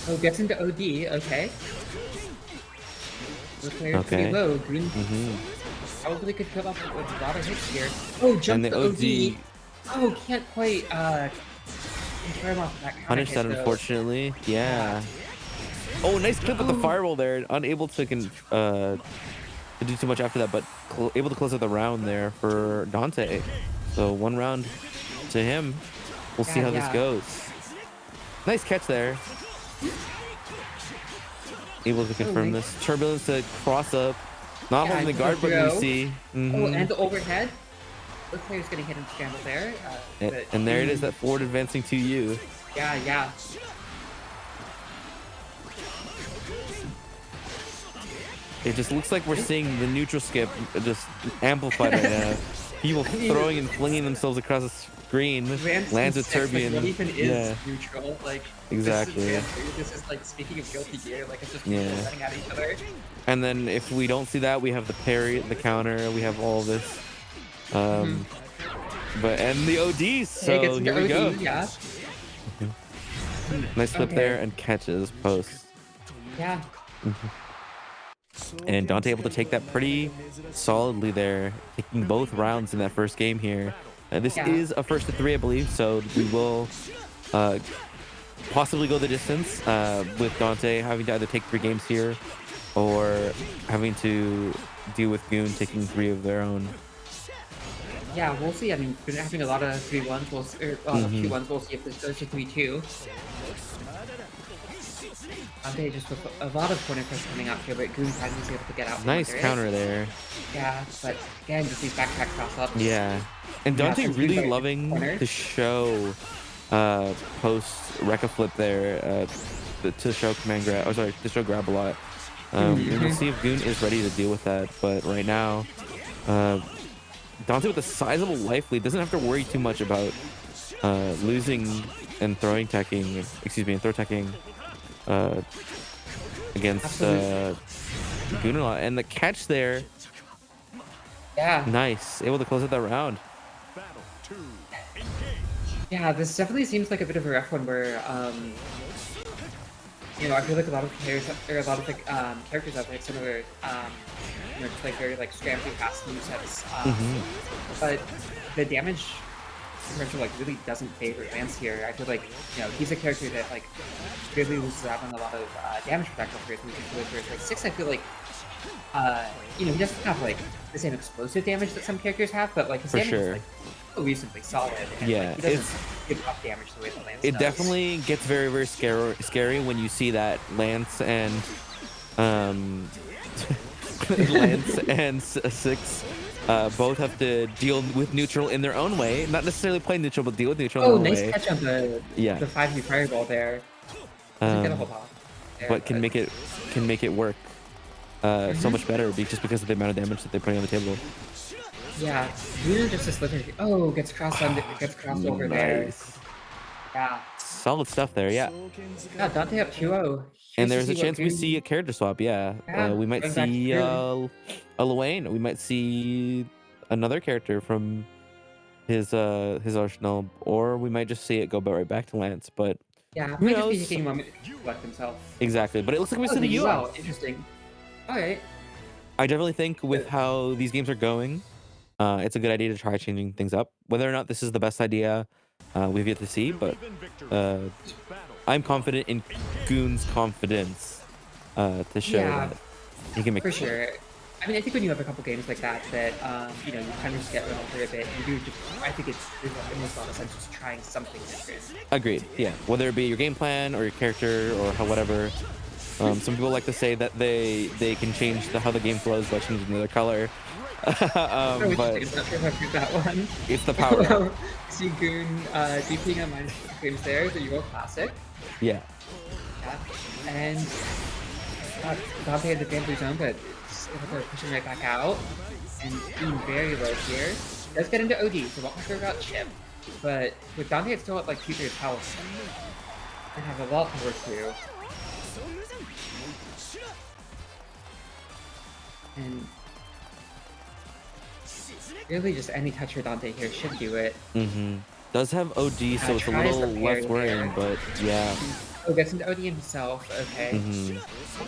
Oh, gets into OD. Okay. The player's pretty Okay. low. Green probably could kill off with a lot of hits here. Oh, jump And to the OD. Oh, can't quite confirm off that counter Punish hit, that, though. unfortunately. Yeah. Oh, nice clip with the fireball there. Unable to do too much after that, but able to close out the round there for Dante. So 1 round to him. We'll see how this goes. Nice catch there. Able to confirm this. Turbulence to cross up. Not holding the guard, but we see. Oh, and the overhead. Looks like he's gonna hit him scramble there. And there it is, that forward advancing to you. Yeah. It just looks like we're seeing the neutral skip just amplified right now. People throwing and flinging themselves across the screen. Lands with Turbian. What even is neutral? Like, exactly. This is like, speaking of guilty gear, like it's just people running at each other. And then if we don't see that, we have the parry, the counter, we have all this. But and the ODs. So here we go. Yeah. Nice flip there and catches post. Yeah. And Dante able to take that pretty solidly there, taking both rounds in that first game here. This is a first to 3, I believe, so we will possibly go the distance with Dante having to either take 3 games here or having to deal with Goon taking 3 of their own. Yeah, we'll see. I mean, we're having a lot of 3-1s. We'll see, a lot of 2-1s. We'll see if this goes to 3-2. Dante just with a lot of corner press coming out here, but Goon finally is able to get out. Nice counter there. Yeah, but again, just these backtrack cross-ups. Yeah. And Dante really loving to show post Rekka flip there to show command grab. Oh, sorry, to show grab a lot. And we'll see if Goon is ready to deal with that. But right now, Dante with a sizable life lead doesn't have to worry too much about losing and throwing teching. Excuse me, and throw teching against Goon a lot. And the catch there. Yeah. Nice. Able to close out that round. Yeah, this definitely seems like a bit of a rough one where, I feel like a lot of players, or a lot of like, characters have like similar, just like very like scrambly fast move sets. But the damage differential like really doesn't favor Lance here. I feel like, he's a character that like really loses out on a lot of damage protective players moving to whereas like 6, I feel like he doesn't have like the same explosive damage that some characters have, but like his damage is like reasonably solid. And, yeah, he doesn't give up damage the way that Lance does. Definitely gets very, very scary when you see that Lance and Lance and 6 both have to deal with neutral in their own way. Not necessarily play neutral, but deal with neutral in their own way. Nice catch on the 5-U fireball there. Get a hold off there, but can make it work so much better just because of the amount of damage that they're putting on the table. Yeah, Luna just a slither. Oh, gets crossed over there. Yeah. Solid stuff there, yeah. Yeah, Dante up 2-0. And there's a chance we see a character swap, we might see a Luane. We might see another character from his arsenal, or we might just see it go right back to Lance. But yeah, who might knows? just be taking a moment to collect himself. Exactly, but it looks like we see the U. Interesting. All right. I definitely think with how these games are going, it's a good idea to try changing things up. Whether or not this is the best idea, we've yet to see, but I'm confident in Goon's confidence to show that he can make for sure. I mean, I think when you have a couple games like that, you kind of just get run over a bit. I think it makes a lot of sense just trying something different. Agreed. Yeah. Whether it be your game plan or your character or whatever. Some people like to say that they can change how the game flows by changing their color. So But interesting. I'm not sure if I've heard that one. it's the power up. Well, see Goon DPing on minus games there, the Euro Classic. Yeah. Yeah. And Dante had the bamboo zone, but it's able to push him right back out. And being very low here. Does get into OD, so won't have to worry about chip. But with Dante, it's still at like 2/3 health. And have a lot to work through. And really just any touch for Dante here should do it. Does have OD, so it's a tries little the less parry worrying, there. but yeah. Oh, gets into OD himself, okay. I'm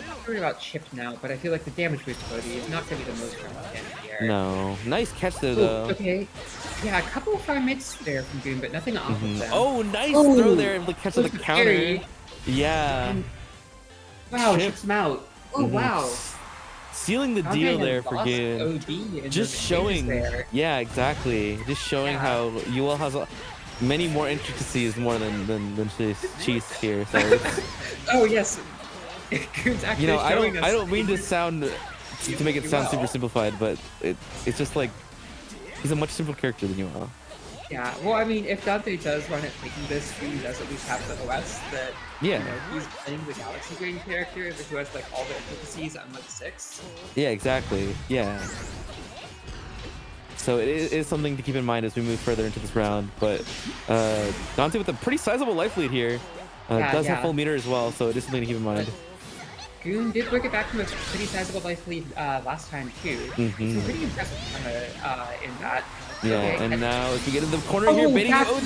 not worried about chip now, but I feel like the damage boost of OD is not going to be the most relevant here. No. Nice catch there, Ooh, though. okay. Yeah, a couple of fire mids there from Goon, but nothing off of them. Oh, nice Oh, throw there. Like, catch the was the counter. parry. Yeah. And, wow, Chip. chips him out. Oh, wow. Sealing the Dante deal had there for lost Goon. OD in Just those showing. exchanges there. Yeah, exactly. Just showing Yeah. how UL has many more intricacies more than Cheese here. So, Oh, yes. Goon's actually you know, showing us. I don't mean to sound to make it sound super simplified, but it's just like he's a much simpler character than UL. Yeah, well, I mean, if Dante does run it taking this, Goon does at least have the OS that, Yeah. you know, he's playing the Galaxy Green character who has, like, all the intricacies on, like, 6. Yeah, exactly. Yeah. So it is something to keep in mind as we move further into this round. But Dante with a pretty sizable life lead here. Does have full meter as well, so it is something to keep in mind. Goon did work it back from a pretty sizable life lead last time, too. So pretty impressive in that. Yeah, Okay, and now as we get in the corner here, baiting that's OD!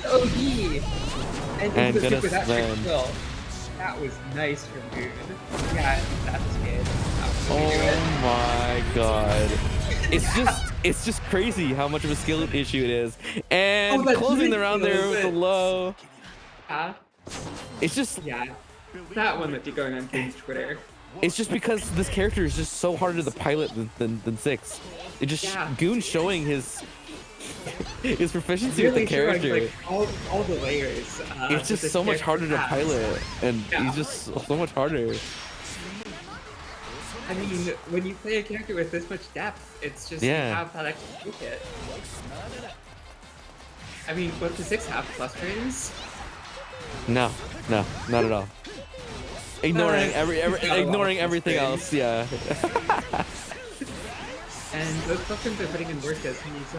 OD! And into the gonna super that trick slam. kill. That was nice from Goon. Yeah, that's good. Absolutely do it. Oh my god. It's just crazy how much of a skill issue it is. And that closing the Jimmy round kill there is with the it. low. It's just Yeah, that one might be going on Goon's Twitter. it's just because this character is just so harder to pilot than Six. It just Goon showing his proficiency Really with the showing, character. like, all the layers. It's that just this so much character harder to has. pilot, and Yeah. he's just so much harder. I mean, when you play a character with this much depth, it's just you have that extra toolkit. I mean, what does 6 have? Plus frames? No, not at all. Ignoring ignoring everything else, yeah. And those plus frames are putting in work as he's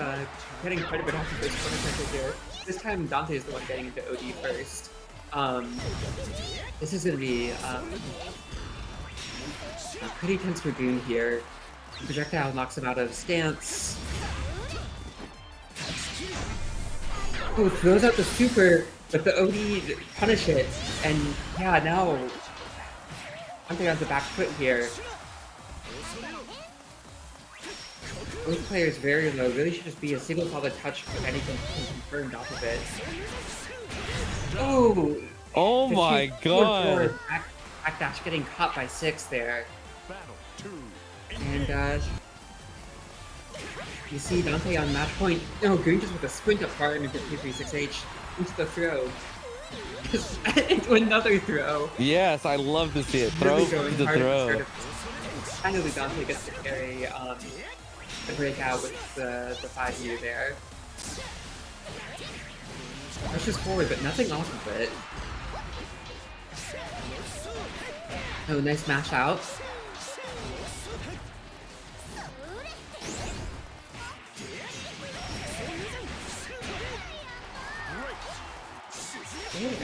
getting quite a bit off of this corner pressure here. This time Dante is the one getting into OD first. This is gonna be pretty tense for Goon here. The projectile knocks him out of stance. Oh, throws out the super, but the OD punish it. And yeah, now Dante on the back foot here. Both players very low. Really should just be a single solid touch if anything confirmed off of it. Oh! Oh The my shoot god. forward, back dash getting caught by 6 there. And you see Dante on match point. No, Goon just with a sprint up far into 236H into the throw. Just into another throw. Yes, I love to see it. Really Throw going the hard at the throw. start of- Finally, Dante gets to carry the breakout with the 5U there. Pushes forward, but nothing off of it. Oh, nice mash out.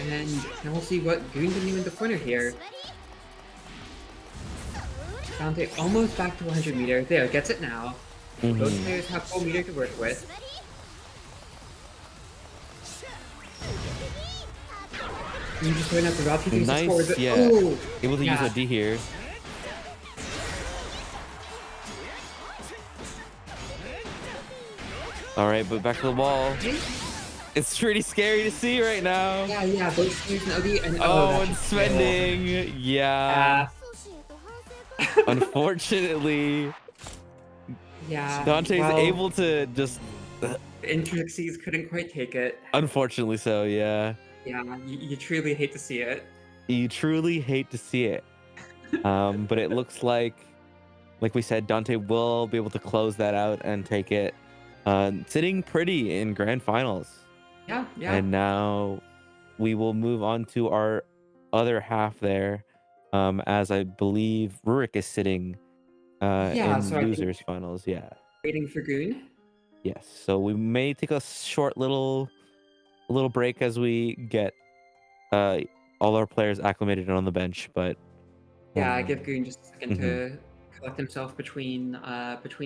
And now we'll see what Goon can do in the corner here. Dante almost back to 100 meter. There, gets it now. Both players have full meter to work with. You just going up the route, he Nice, forward. But, yeah. oh, Able to use yeah. a D here. All right, but back to the wall. It's pretty scary to see right now. Yeah, both players in OD and Oh, and that's spending. Yeah. Unfortunately, yeah. Dante's well, able to just. the intricacies couldn't quite take it. Unfortunately, so yeah. Yeah, you truly hate to see it. You truly hate to see it. But it looks like like we said, Dante will be able to close that out and take it, sitting pretty in grand finals. Yeah, yeah. And now we will move on to our other half there, as I believe Rurik is sitting Yeah, so in I think losers finals. Yeah. waiting for Goon. Yes. So we may take a short little break as we get all our players acclimated and on the bench, but Yeah, give Goon just a second mhm, to collect himself between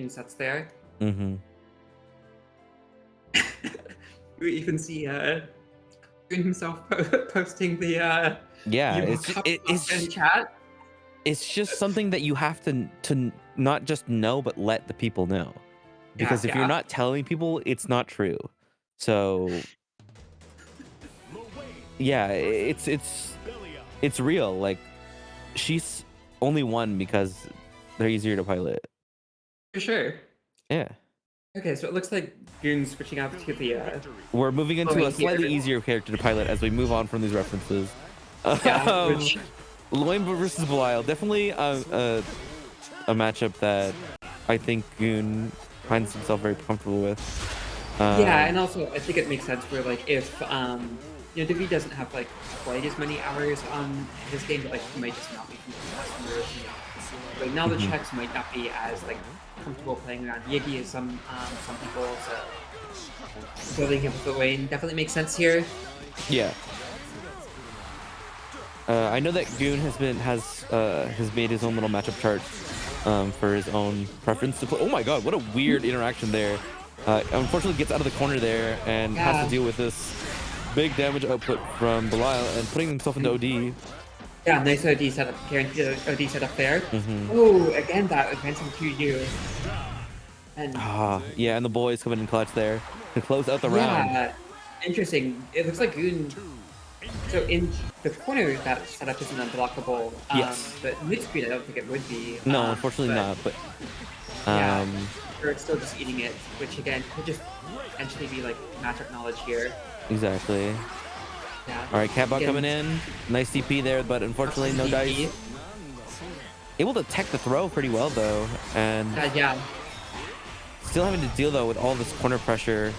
sets there. mhm. We even see Goon himself posting the Yeah, you it's cup it's in chat. it's just something that you have to not just know but let the people know, Yeah, because if you're yeah. not telling people, it's not true. So yeah, it's real. Like, she's only won because they're easier to pilot. For sure. Yeah. Okay, so it looks like Goon's switching out to the We're moving into Chloe a slightly here. easier character to pilot as we move on from these references. Yeah, which Loin versus Belial, definitely a matchup that I think Goon finds himself very comfortable with. yeah, and also I think it makes sense where like if Divi doesn't have like quite as many hours on his game, but like he might just not be from the customers, But now the Mhm. checks might not be as like comfortable playing around Yiggy as some people, so building him with the lane definitely makes sense here. Yeah. I know that Goon has made his own little matchup chart for his own preference to play. Oh my god, what a weird interaction there. Unfortunately gets out of the corner there and has Yeah. to deal with this big damage output from Belial and putting himself into OD. Yeah, nice OD setup, guaranteed OD setup there. Mhm. Oh, again that advancing to you. And Yeah, and the boys coming in clutch there to close out the round. yeah, interesting. It looks like Goon. So in the corner, that setup isn't unblockable. Yes. But mid screen, I don't think it would be. No, unfortunately but not, but yeah, or it's still just eating it, which again could just potentially be like matchup knowledge here. exactly. Yeah. All right, Catbot Again, coming in. Nice CP there, but unfortunately no DP. dice. Able to tech the throw pretty well though, and Yeah. still having to deal though with all this corner pressure.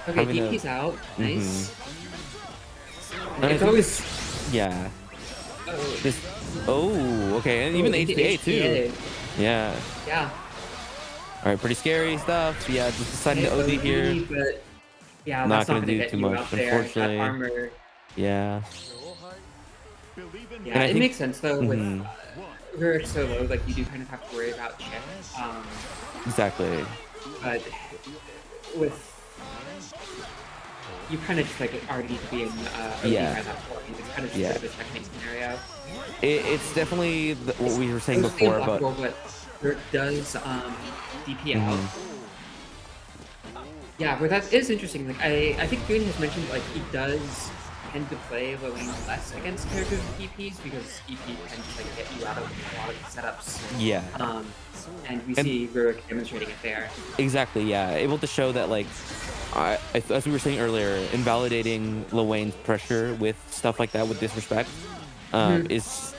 Okay, having to- DP's out. Nice. And I It's think always. yeah. Oh, This. Oh, okay, and even the into HPA too. HPA. Yeah. Yeah. All right, pretty scary stuff. Yeah, just deciding to Okay, OD here. but yeah, Not that's not gonna gonna do get too you much, out there. unfortunately. That armor. Yeah. Yeah, And I it think- makes sense though with Mhm. Rurik so low, like you do kind of have to worry about chip. Exactly. But with you kind of just like already need to be in OD Yeah. by that point. It's kind of just Yeah. sort of a checkmate scenario. It's definitely what we were saying Mostly before, but unblockable, but Rurik does DP out. Yeah, but that is interesting. Like I think Goon has mentioned like he does tend to play low lane less against characters with DPs because EP tends to like get you out of a lot of the setups. yeah. And we And- see Rurik demonstrating it there. Exactly, yeah. Able to show that, like, as we were saying earlier, invalidating Wayne's pressure with stuff like that, with disrespect, is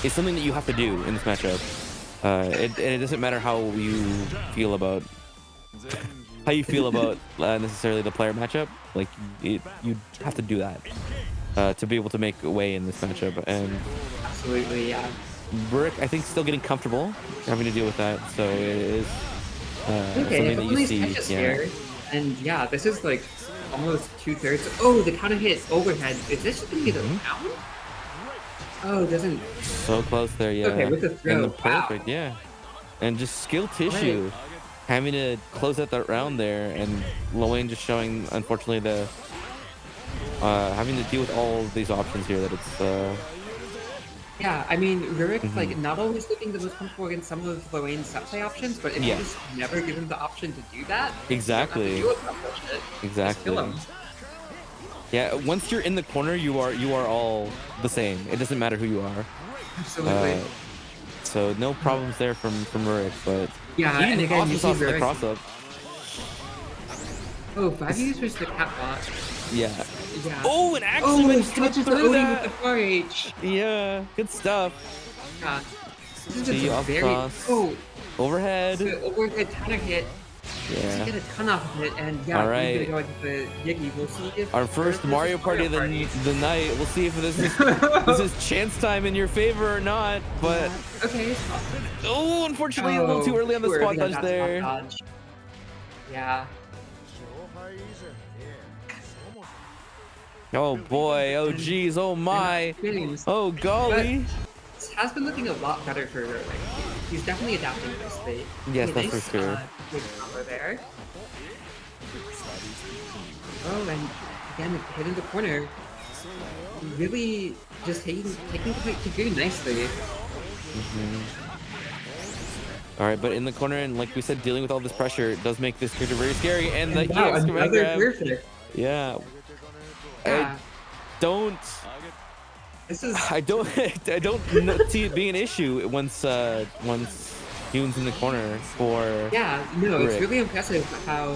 something that you have to do in this matchup. It doesn't matter how you feel about necessarily the player matchup. Like, you have to do that to be able to make a way in this matchup. And Absolutely, yeah. Brick, I think, still getting comfortable having to deal with that. So it is Okay, something that you Emily's see. kind of Yeah. scared. And yeah, this is like almost 2/3. Oh, the counter hit overhead. Is this just gonna be the round? Oh, it doesn't. So close there, yeah. Okay, with the throw, And perfect, yeah. And just skill tissue. Having to close out that round there, and Loane just showing, unfortunately, the having to deal with all of these options here. That it's Yeah, I mean, Rurik, like, not always looking the most comfortable against some of Loane's set play options, but if Yeah. you just never give him the option to do that, exactly, you don't have to deal with that bullshit. Just exactly. kill him. Yeah, once you're in the corner, you are all the same. It doesn't matter who you are. Absolutely. So no problems there from Rurik, but Yeah, even and the again, you see awesome sauce in the Rurik. cross up. Oh, 5 users the cat bot. Yeah. Yeah. Oh, an Oh, accident touches the through Odin that. with the 4H. Yeah, good stuff. Yeah. This is See just a off very cross. oh Overhead. the overhead counter hit. Doesn't Yeah. get a ton off of it, and yeah, All we're right. gonna go into the Yiggy. We'll see if Our first this Mario is Party of the night. We'll see if this is chance time in your favor or not. But Yeah, okay. oh, unfortunately, a little too early on the too spot early on dodge that there. spot dodge. Yeah. Oh boy. Oh geez. Oh my. Games. Oh golly. This has been looking a lot better for her. Like, he's definitely adapting nicely. Yes, Okay, that's for sure. Good combo there. Oh, and again, hitting the corner. Really just taking the fight to good nicely. All right, but in the corner, and like we said, dealing with all this pressure does make this character very scary. And the Wow, EX command another grab. perfect. Yeah. Yeah. Don't. This is I don't see it being an issue once Yoon's in the corner for yeah, no, it's Rick. really impressive how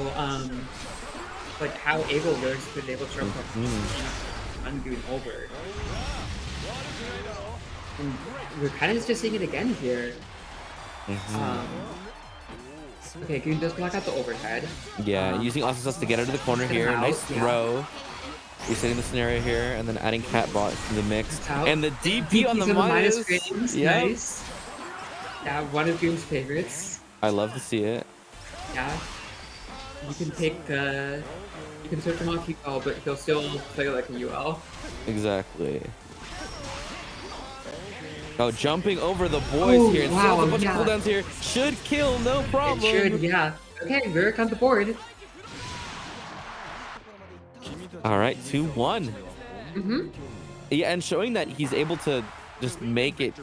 like how able Lurk's been able to ungoon over. And we're kind of just seeing it again here. Okay, Goon does block out the overhead. Yeah, using Awesome Sauce to get out of the corner here. Nice yeah. throw. Resetting the scenario here, and then adding Catbot to the mix. Out. And the DP on the minus minus. frames, Yeah. nice. Yeah, one of Goon's favorites. I love to see it. Yeah. You can take you can switch him off UL, but he'll still play like a UL. Exactly. Oh, jumping over the boys here. And wow, still a bunch yeah. of cooldowns here. Should kill, no problem. It should, yeah. Okay, Rurik on the board. All right, 2-1. Mm-hmm. Yeah, and showing that he's able to just make it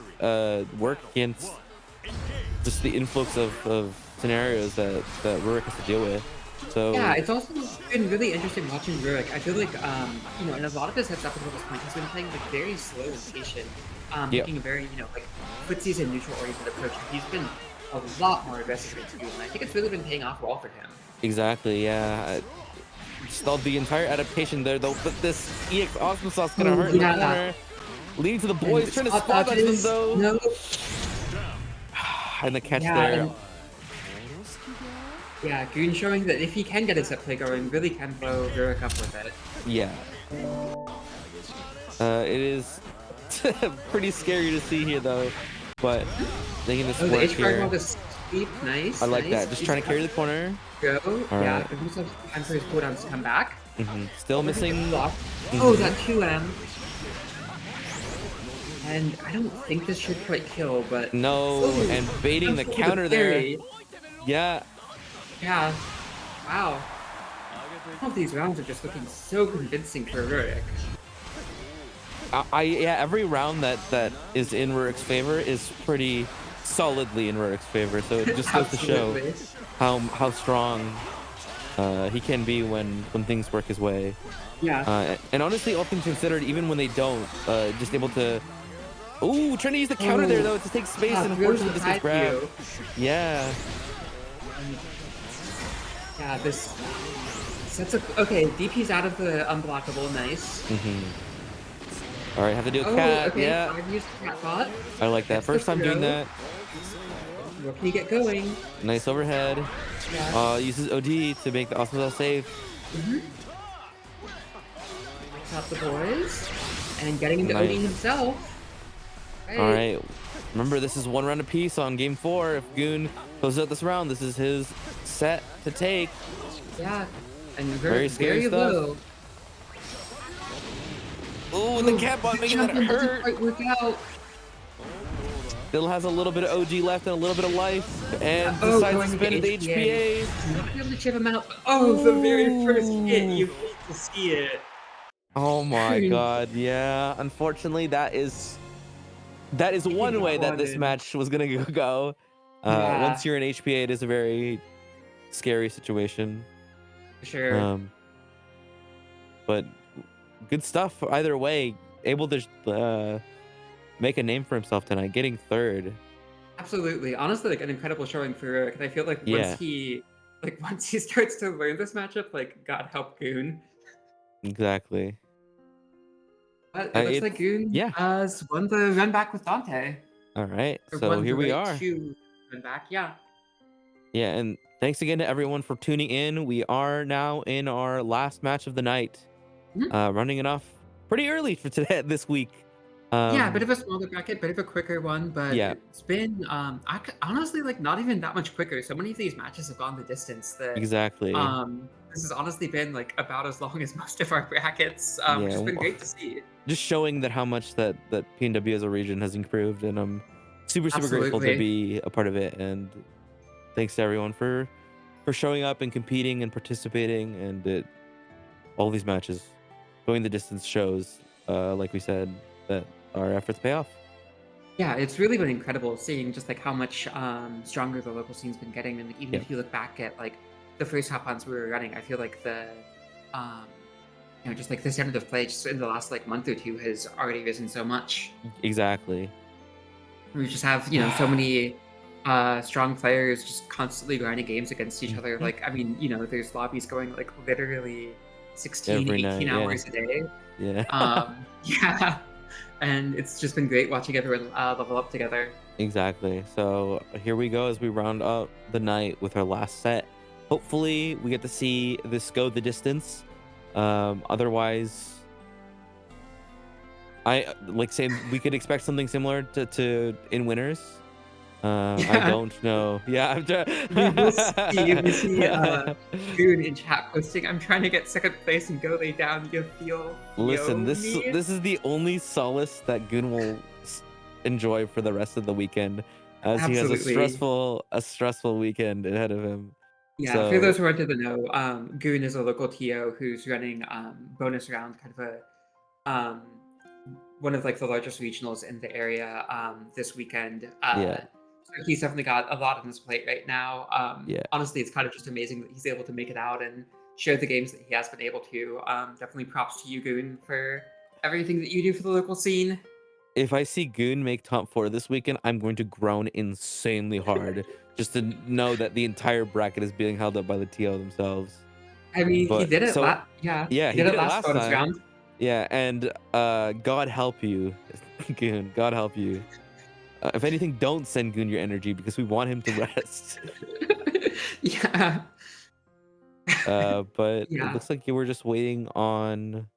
work against just the influx of scenarios that Rurik has to deal with. So Yeah, it's also been really interesting watching Rurik. I feel like, you know, in a lot of his sets up until this point, he's been playing like very slow and patient, Yep. taking a very, you know, like footsies and neutral oriented approach. And he's been a lot more aggressive into it, and I think it's really been paying off well for him. exactly, yeah. Just the entire adaptation there, though. But this EX Awesome Sauce gonna hurt in the corner. Leading to the boys, And trying to spot spot dodge them dodges, though. No. And the catch Yeah, there. and- Yeah, Goon showing that if he can get his set play going, really can blow Rurik up with it. Yeah. It is pretty scary to see here though, but making this Oh, the work H card here. mode is sweep, nice. I like nice. that. Just trying to carry the corner. Go. Yeah, right. give himself time for his cooldowns to come back. Still missing. Block. Oh, that 2M. And I don't think this should quite kill, but No, Ooh, and baiting the that's counter there. very- Yeah. Yeah. Wow. All of these rounds are just looking so convincing for Rurik. Yeah, every round that is in Rurik's favor is pretty solidly in Rurik's favor. So it just goes to show Absolutely. how strong he can be when things work his way. Yeah. And honestly, all things considered, even when they don't, just able to. Ooh, trying to use the counter there though to take space, and unfortunately just gets grabbed. Yeah. Yeah, this sets up. Okay, DP's out of the unblockable. Nice. All right, have to do a Oh, cat. okay. Yeah, I've used cat bot. I like that. Gets the First time doing throw. that. What can you get going? Nice overhead. Yeah. Uses OD to make the awesome sauce safe. Top the boys. And getting into Nice. OD himself. All right. Remember, this is one round apiece on game 4. If Goon closes out this round, this is his set to take. Yeah. And Very very, scary very stuff. low. Ooh, and the cat bot making that Champion doesn't hurt. quite work out. Still has a little bit of OG left and a little bit of life, and Oh, decides to going to spend the HPA. HPA. Not able to chip him out. Oh, the very first hit. You hate to see it. Oh my god, yeah. Unfortunately, that is one way that this wanted. match was gonna go. Yeah. Once you're in HPA, it is a very scary situation. Sure. But good stuff either way. Able to make a name for himself tonight, getting third. Absolutely. Honestly, like an incredible showing for Rurik. And I feel like Yeah. once he starts to learn this matchup, like God help Goon. Exactly. But it looks like Goon yeah. has won the run back with Dante. All right, Or so one here for we right, are. two coming back. Yeah. Yeah, and thanks again to everyone for tuning in. We are now in our last match of the night, Mhm. running it off pretty early for today this week. Yeah, a bit Um, of a smaller bracket, bit of a quicker one, but yeah, it's been honestly like not even that much quicker. So many of these matches have gone the distance that exactly. this has honestly been like about as long as most of our brackets, which Yeah, has been great to see. just showing that how much that PNW as a region has improved, and I'm super grateful to Absolutely. be a part of it. And thanks to everyone for showing up and competing and participating, and all these matches going the distance shows, like we said, that our efforts pay off. Yeah, it's really been incredible seeing just like how much stronger the local scene's been getting. And like, even Yeah, if you look back at like the first hop-ons we were running, I feel like the um just like the standard of play just in the last like month or two has already risen so much. exactly. We just have, so many strong players just constantly grinding games against each other. Mhm. Like, I mean, there's lobbies going like literally 16, Every 18 night, yeah, hours a day. yeah. Yeah. And it's just been great watching everyone level up together. Exactly. So here we go as we round up the night with our last set. Hopefully, we get to see this go the distance. Otherwise, I like saying we could expect something similar to in winners. I Yeah. don't know. Yeah, I'm We'll see. We see trying. Goon in chat posting, I'm trying to get second place and go lay down. You Listen, feel this me? this is the only solace that Goon will enjoy for the rest of the weekend, as he has Absolutely. a stressful weekend ahead of him. Yeah, for those So who aren't in the know, Goon is a local TO who's running bonus round, kind of um, one of like the largest regionals in the area this weekend. yeah, So he's definitely got a lot on his plate right now. yeah. Honestly, it's kind of just amazing that he's able to make it out and share the games that he has been able to. Definitely props to you, Goon, for everything that you do for the local scene. If I see Goon make top four this weekend, I'm going to groan insanely hard just to know that the entire bracket is being held up by the TO themselves. I mean, he But did it. so Yeah, yeah, he he did did it it last last bonus time. round. Yeah, and God help you, Goon. God help you. If anything, don't send Goon your energy because we want him to rest. Yeah. But it Yeah. looks like you were just waiting on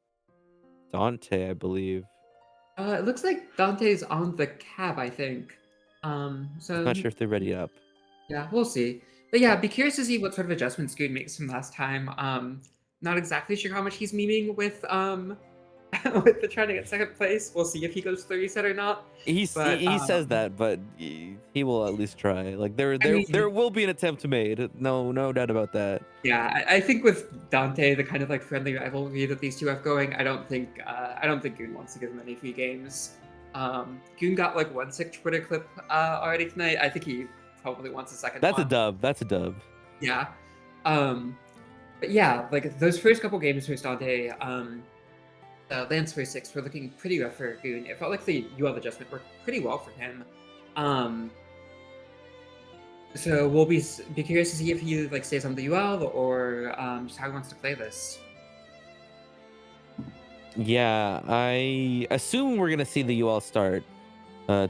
Dante, I believe. It looks like Dante's on the cab, I think. Just not So sure if they're ready up. yeah, we'll see. But yeah, be curious to see what sort of adjustments Good makes from last time. Not exactly sure how much he's memeing with with the trying to get second place. We'll see if he goes to the reset or not. But He says that, but he will at least try. Like I there mean, will be an attempt made. No doubt about that. yeah, I think with Dante, the kind of like friendly rivalry that these two have going, I don't think Goon wants to give him any free games. Goon got like one sick Twitter clip already tonight. I think he probably wants a second That's a one. dub. That's a dub. Yeah. But yeah, like those first couple games for Dante, Lance for six were looking pretty rough for Goon. It felt like the UL adjustment worked pretty well for him. Um, so we'll be curious to see if he like stays on the UL or just how he wants to play this. Yeah, I assume we're gonna see the UL start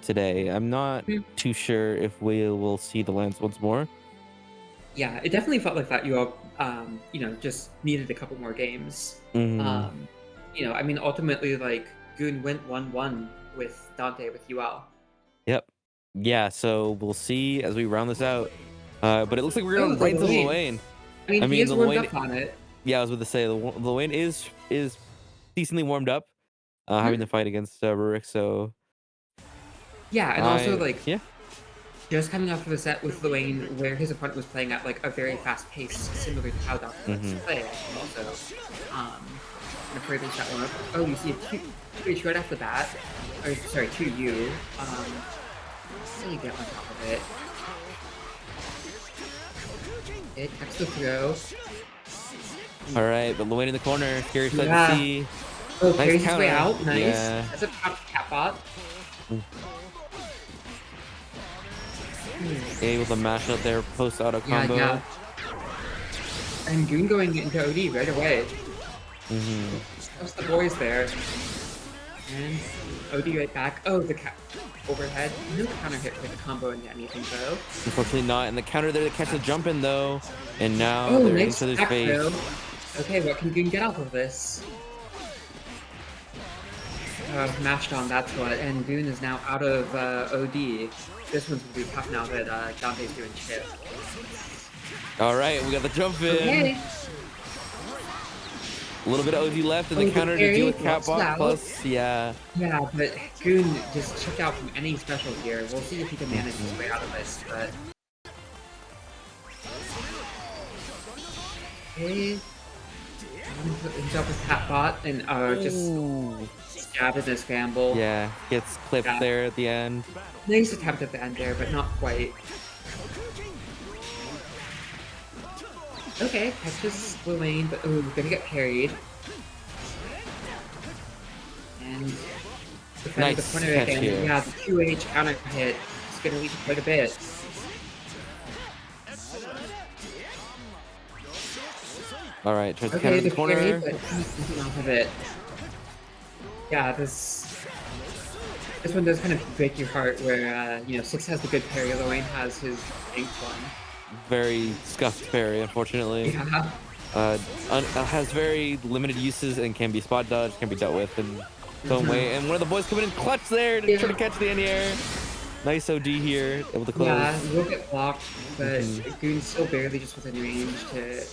today. I'm not Hmm. too sure if we will see the Lance once more. Yeah, it definitely felt like that UL, just needed a couple more games. Hmm. Um, I mean, ultimately, like Goon went 1-1 with Dante with UL. Yep. Yeah. So we'll see as we round this out. But it looks like we're Oh, going the right into the Lane. Lane. I mean, I he mean, is the warmed Lane. up on it. Yeah, I was about to say the Lane is decently warmed up, having Mhm. the fight against Rurik. So Yeah, and also I like yeah. just coming off of a set with Dwayne where his opponent was playing at like a very fast pace, similar to how Dante likes to Hmm. play. I think also, gonna further set one up. Oh, you see a two H right off the bat, or sorry, 2U. Really get on top of it. It catch the throw. All right, but Luane in the corner. Scary sight to Yeah. see. Oh, Nice carries his way counter. out. Nice. Yeah. That's a cat bot. Able to mash out their post auto Yeah, combo. yeah. And Goon going into OD right away. Hmm. How's the boys there? And OD right back. Oh, the overhead. No counter hit for the combo into anything though. Unfortunately not. And the counter there to catch the jump in though. And now Oh, they're in nice each other's back face. throw. Okay, what can Goon get off of this? Mashed on, that's what. And Goon is now out of OD. This one's gonna be tough now that Dante's doing chip. All right, we got the jump in. Okay. A little bit of OD left in Oh, the the counter to parry deal with blocks it Catbot out. plus, yeah. Yeah, but Goon just checked out from any special here. We'll see if he can manage his way out of this, but... Okay. Himself with Catbot and just Ooh. stabbed in his scramble. Yeah, gets clipped Yeah. there at the end. Nice attempt at the end there, but not quite. Okay, catches Lane, but ooh, gonna get parried. And defending Nice the corner catch again. here. Yeah, the 2H counter hit is gonna lead to quite a bit. All right, tries to Okay, counter the corner. parry, but he's nothing off of it. Yeah, this one does kind of break your heart where, you know, 6 has the good parry, Lane has his ink one. Very scuffed parry, unfortunately. Yeah. Has very limited uses and can be spot dodged, can be dealt with in its own way. And one of the boys coming in clutch there to try to catch the anti-air. Nice OD here, able to close. Yeah, he will get blocked, but Goon's still barely just within range to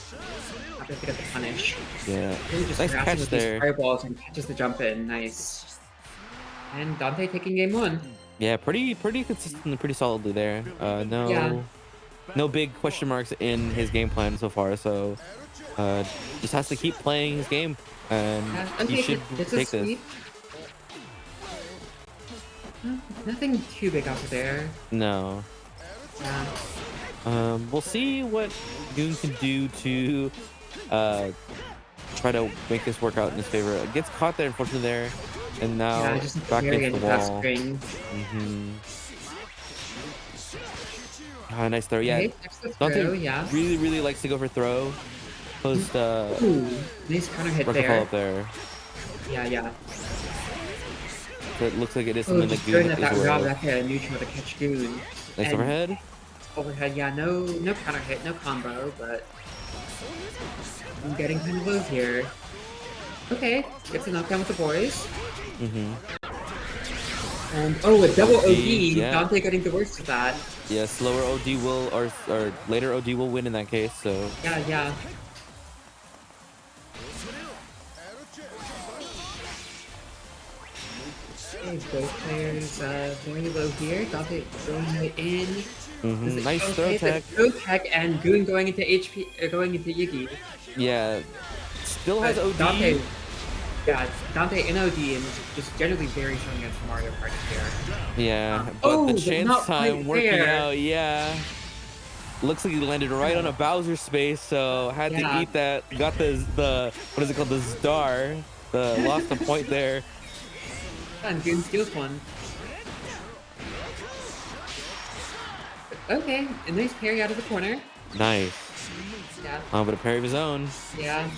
have to get the punish. Yeah, Really just nice harassing catch with there. these fireballs and catches the jump in. Nice. And Dante taking game 1. Yeah, pretty consistently, pretty solidly there. No big question marks in his game plan so far. So just has to keep playing his game, and he should it's a take this. sweep. Nothing too big out there. No. Yeah. We'll see what Goon can do to try to make this work out in his favor. It gets caught there, unfortunately, there, and now Yeah, just back very into the into that wall. string. Nice throw. Yeah, Okay, next the Dante throw, yeah. really likes to go for throw. Post Ooh, nice counter hit Rucker there. follow up there. Yeah. So it looks like it is Oh, something that just Goon throwing at is that aware raw of. Rekka neutral to catch Goon. Nice And overhead. Overhead, yeah, no counter hit, no combo, but I'm getting kind of low here. Okay, gets a knockdown with the boys. And oh, a double OD. yeah. Dante getting the worst of that. Yeah, slower OD will or later OD will win in that case. So Yeah. Okay, both players very low here. Dante throwing it in. Is it Nice throw okay? tech. The throw tech and Goon going into going into Yigi. Yeah, still has OD. Dante in OD and just generally very strong against Mario Party here. Yeah, but oh, the but chance not time quite working there. out. Yeah, looks like he landed right on a Bowser space, so had to eat that. Got the what is it called? The star. Lost the point there. And Goon steals one. Okay, a nice parry out of the corner. Nice. Yeah. But a parry of his own. Yeah.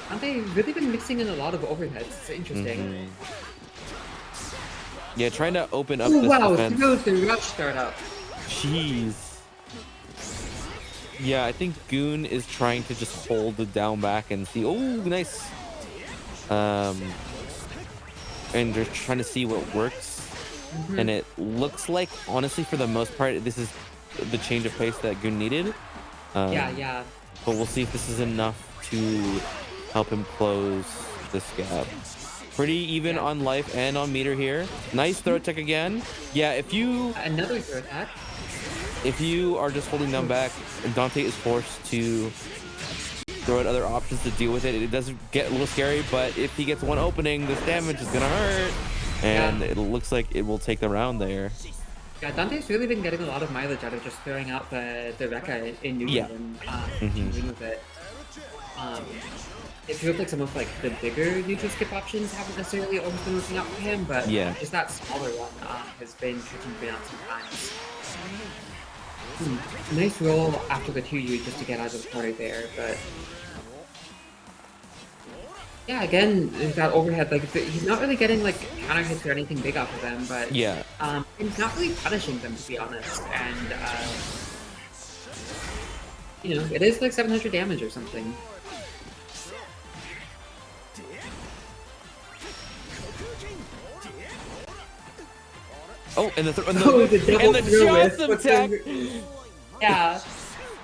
Dante really been mixing in a lot of overheads. It's interesting. Yeah, trying to open up Oh this wow, defense. throws the rush startup. Jeez. Yeah, I think Goon is trying to just hold it down back and see. Oh, nice. And they're trying to see what works. And it looks like, honestly, for the most part, this is the change of pace that Goon needed. Yeah. But we'll see if this is enough to help him close this gap. Pretty even on life and on meter here. Nice throw tech again. Yeah, if you Another throw attack. if you are just holding them back, Dante is forced to throw at other options to deal with it. It does get a little scary, but if he gets one opening, this damage is gonna hurt. And it looks like it will take the round there. Yeah, Dante's really been getting a lot of mileage out of just throwing out the Rekka in neutral and dealing with it. It feels like some of the bigger neutral skip options haven't necessarily always been working out for him, but just that smaller one has been catching Goon out sometimes. Nice roll after the 2U just to get out of the corner there, but Yeah, again, that overhead, like, he's not really getting, like, counter hits or anything big off of them, but, Yeah. he's not really punishing them, to be honest, and, it is, like, 700 damage or something. Oh, and the Oh, the double and the throw with Jotham puts tech. him yeah,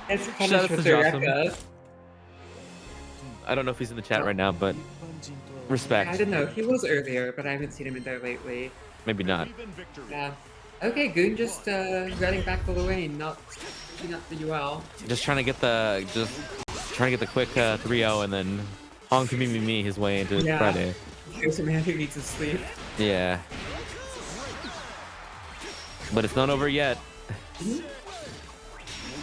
it's Shout out punished with to the Jotham. Rekka. I don't know if he's in the chat Oh, right now, but I respect. don't know, he was earlier, but I haven't seen him in there lately. Maybe not. Even victory. Yeah. Okay, Goon just, running back the lane, not picking up the UL. Just trying to get the quick 3-0 and then honk me his way into Yeah. Friday. Here's a man who needs to sleep. Yeah. But it's not over yet.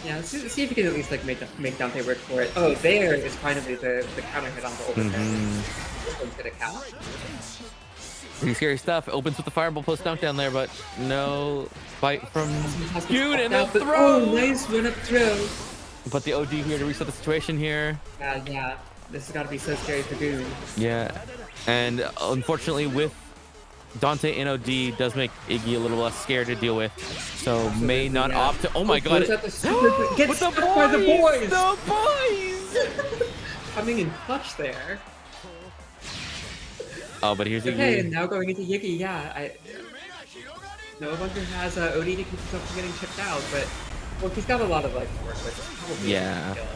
Yeah, let's see if you can at least, like, make Dante work for it. Oh, there is finally the counter hit on the overhead. This one's gonna count. Pretty scary stuff. Opens with the fireball post dunk down there, but no fight from Goon and the Out, but- throw. Oh, nice run up throw. But the OD here to reset the situation here. Yeah. This has got to be so scary for Goon. Yeah. And unfortunately with Dante and OD does make Iggy a little less scared to deal with. So may not yeah. opt to. Oh my god. Throws out the super- Gets With the stuck by the boys! The boys! Coming in clutch there. Oh, but here's Okay, Iggy. and now going into Yiggy, yeah. No longer has OD to keep himself from getting chipped out, but well, he's got a lot of life to work with. It's probably Yeah. gonna kill.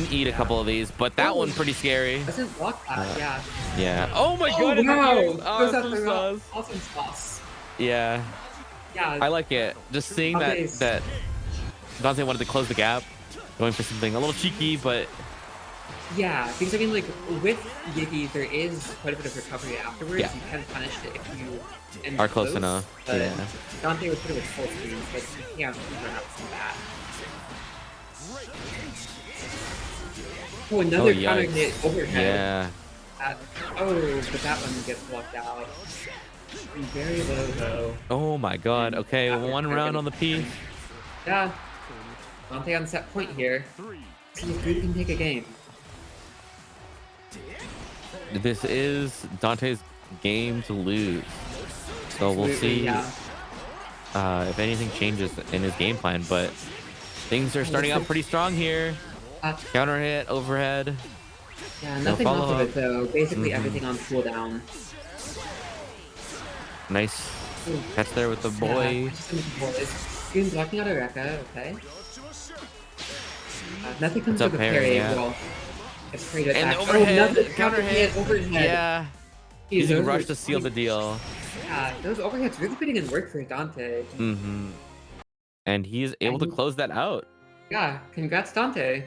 Can eat a couple of these, but that one pretty scary. Doesn't block that, yeah. Yeah. Oh my Oh, god. it's wow! weird. Oh, Goes so out the sus. awesome sauce. Yeah. Yeah. I like it. Just seeing that Dante's- that Dante wanted to close the gap, going for something a little cheeky, but Yeah, because I mean, like, with Yiggy, there is quite a bit of recovery afterwards. Yeah. You can punish it if you end are close enough. But Yeah. Dante would put it with full speed, but you can't run up from that. Oh, another counter yikes. hit overhead. Yeah. But that one gets blocked out. Very low, though. Oh my god. Okay, Yeah, one okay. round on the piece. Yeah. Dante on set point here. See if Goon can take a game. This is Dante's game to lose. So we'll Absolutely, see yeah. if anything changes in his game plan, but things are starting out pretty strong here. Counter hit, overhead. Yeah, No nothing off of follow-up. it, though. Basically Mhm. everything on cooldown. Nice Ooh. catch there with the Yeah, boy. just some boys. Goon blocking out a Rekka, okay. Nothing comes What's with up, a Harry? parry Yeah. as well. It's pretty good And back. the overhead, another counter hit. overhead. Yeah. Jeez, Using those rush are to seal the deal. Yeah, those overheads really putting in work for Dante. Mm-hmm. And he's able to And- close that out. Yeah, congrats Dante.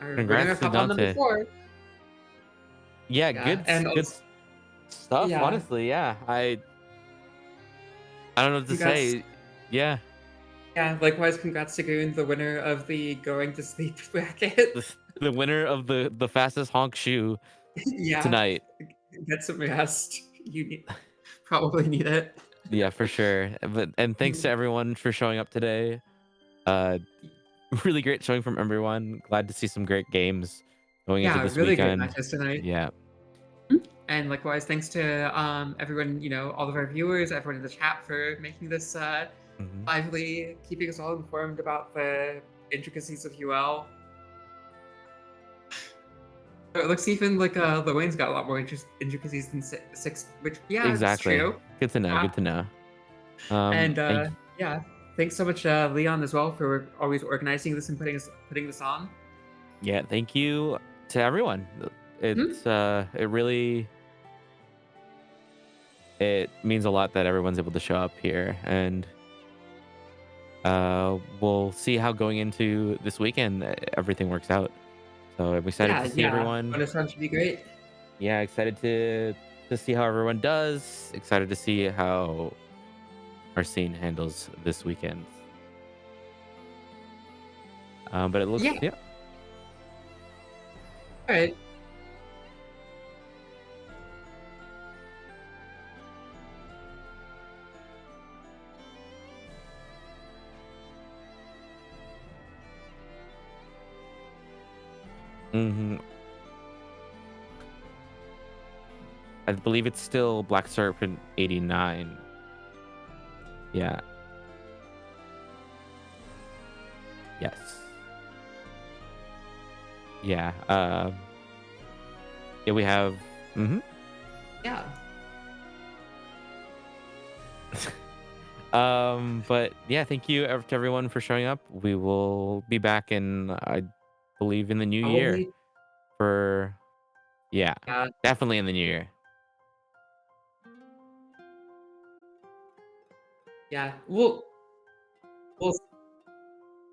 Our Congrats runner-up to on number Dante. 4. Yeah, Yeah, good, and good also- stuff. Yeah. Honestly, yeah. I don't know what to Congrats. say. Yeah, Yeah, likewise, congrats to Goon, the winner of the going to sleep bracket. the winner of the fastest honk shoe Yeah, tonight. get some rest. Probably need it. Yeah, for sure. And thanks to everyone for showing up today. Really great showing from everyone. Glad to see some great games going into Yeah, this really weekend. great matches tonight. Yeah. And likewise, thanks to everyone, all of our viewers, everyone in the chat for making this Mhm. lively, keeping us all informed about the intricacies of UL. So it looks even like Wayne's got a lot more intricacies than six, which Exactly. it's true. Good to know. Yeah. Good to know. And thank- yeah, thanks so much, Leon, as well, for always organizing this and putting this on. yeah, thank you to everyone. It's it means a lot that everyone's able to show up here, and we'll see how going into this weekend everything works out. So I'm excited to see everyone. Bonus round should be great. Yeah, excited to see how everyone does. Excited to see how our scene handles this weekend. But it looks Yeah. yeah. All right. I believe it's still Black Serpent 89. Yeah. Yes. Yeah. Yeah, we have. Hmm. Yeah. But yeah, thank you to everyone for showing up. We will be back in, I believe, in the new year Probably. for, yeah, Yeah. definitely in the new year. Yeah. We'll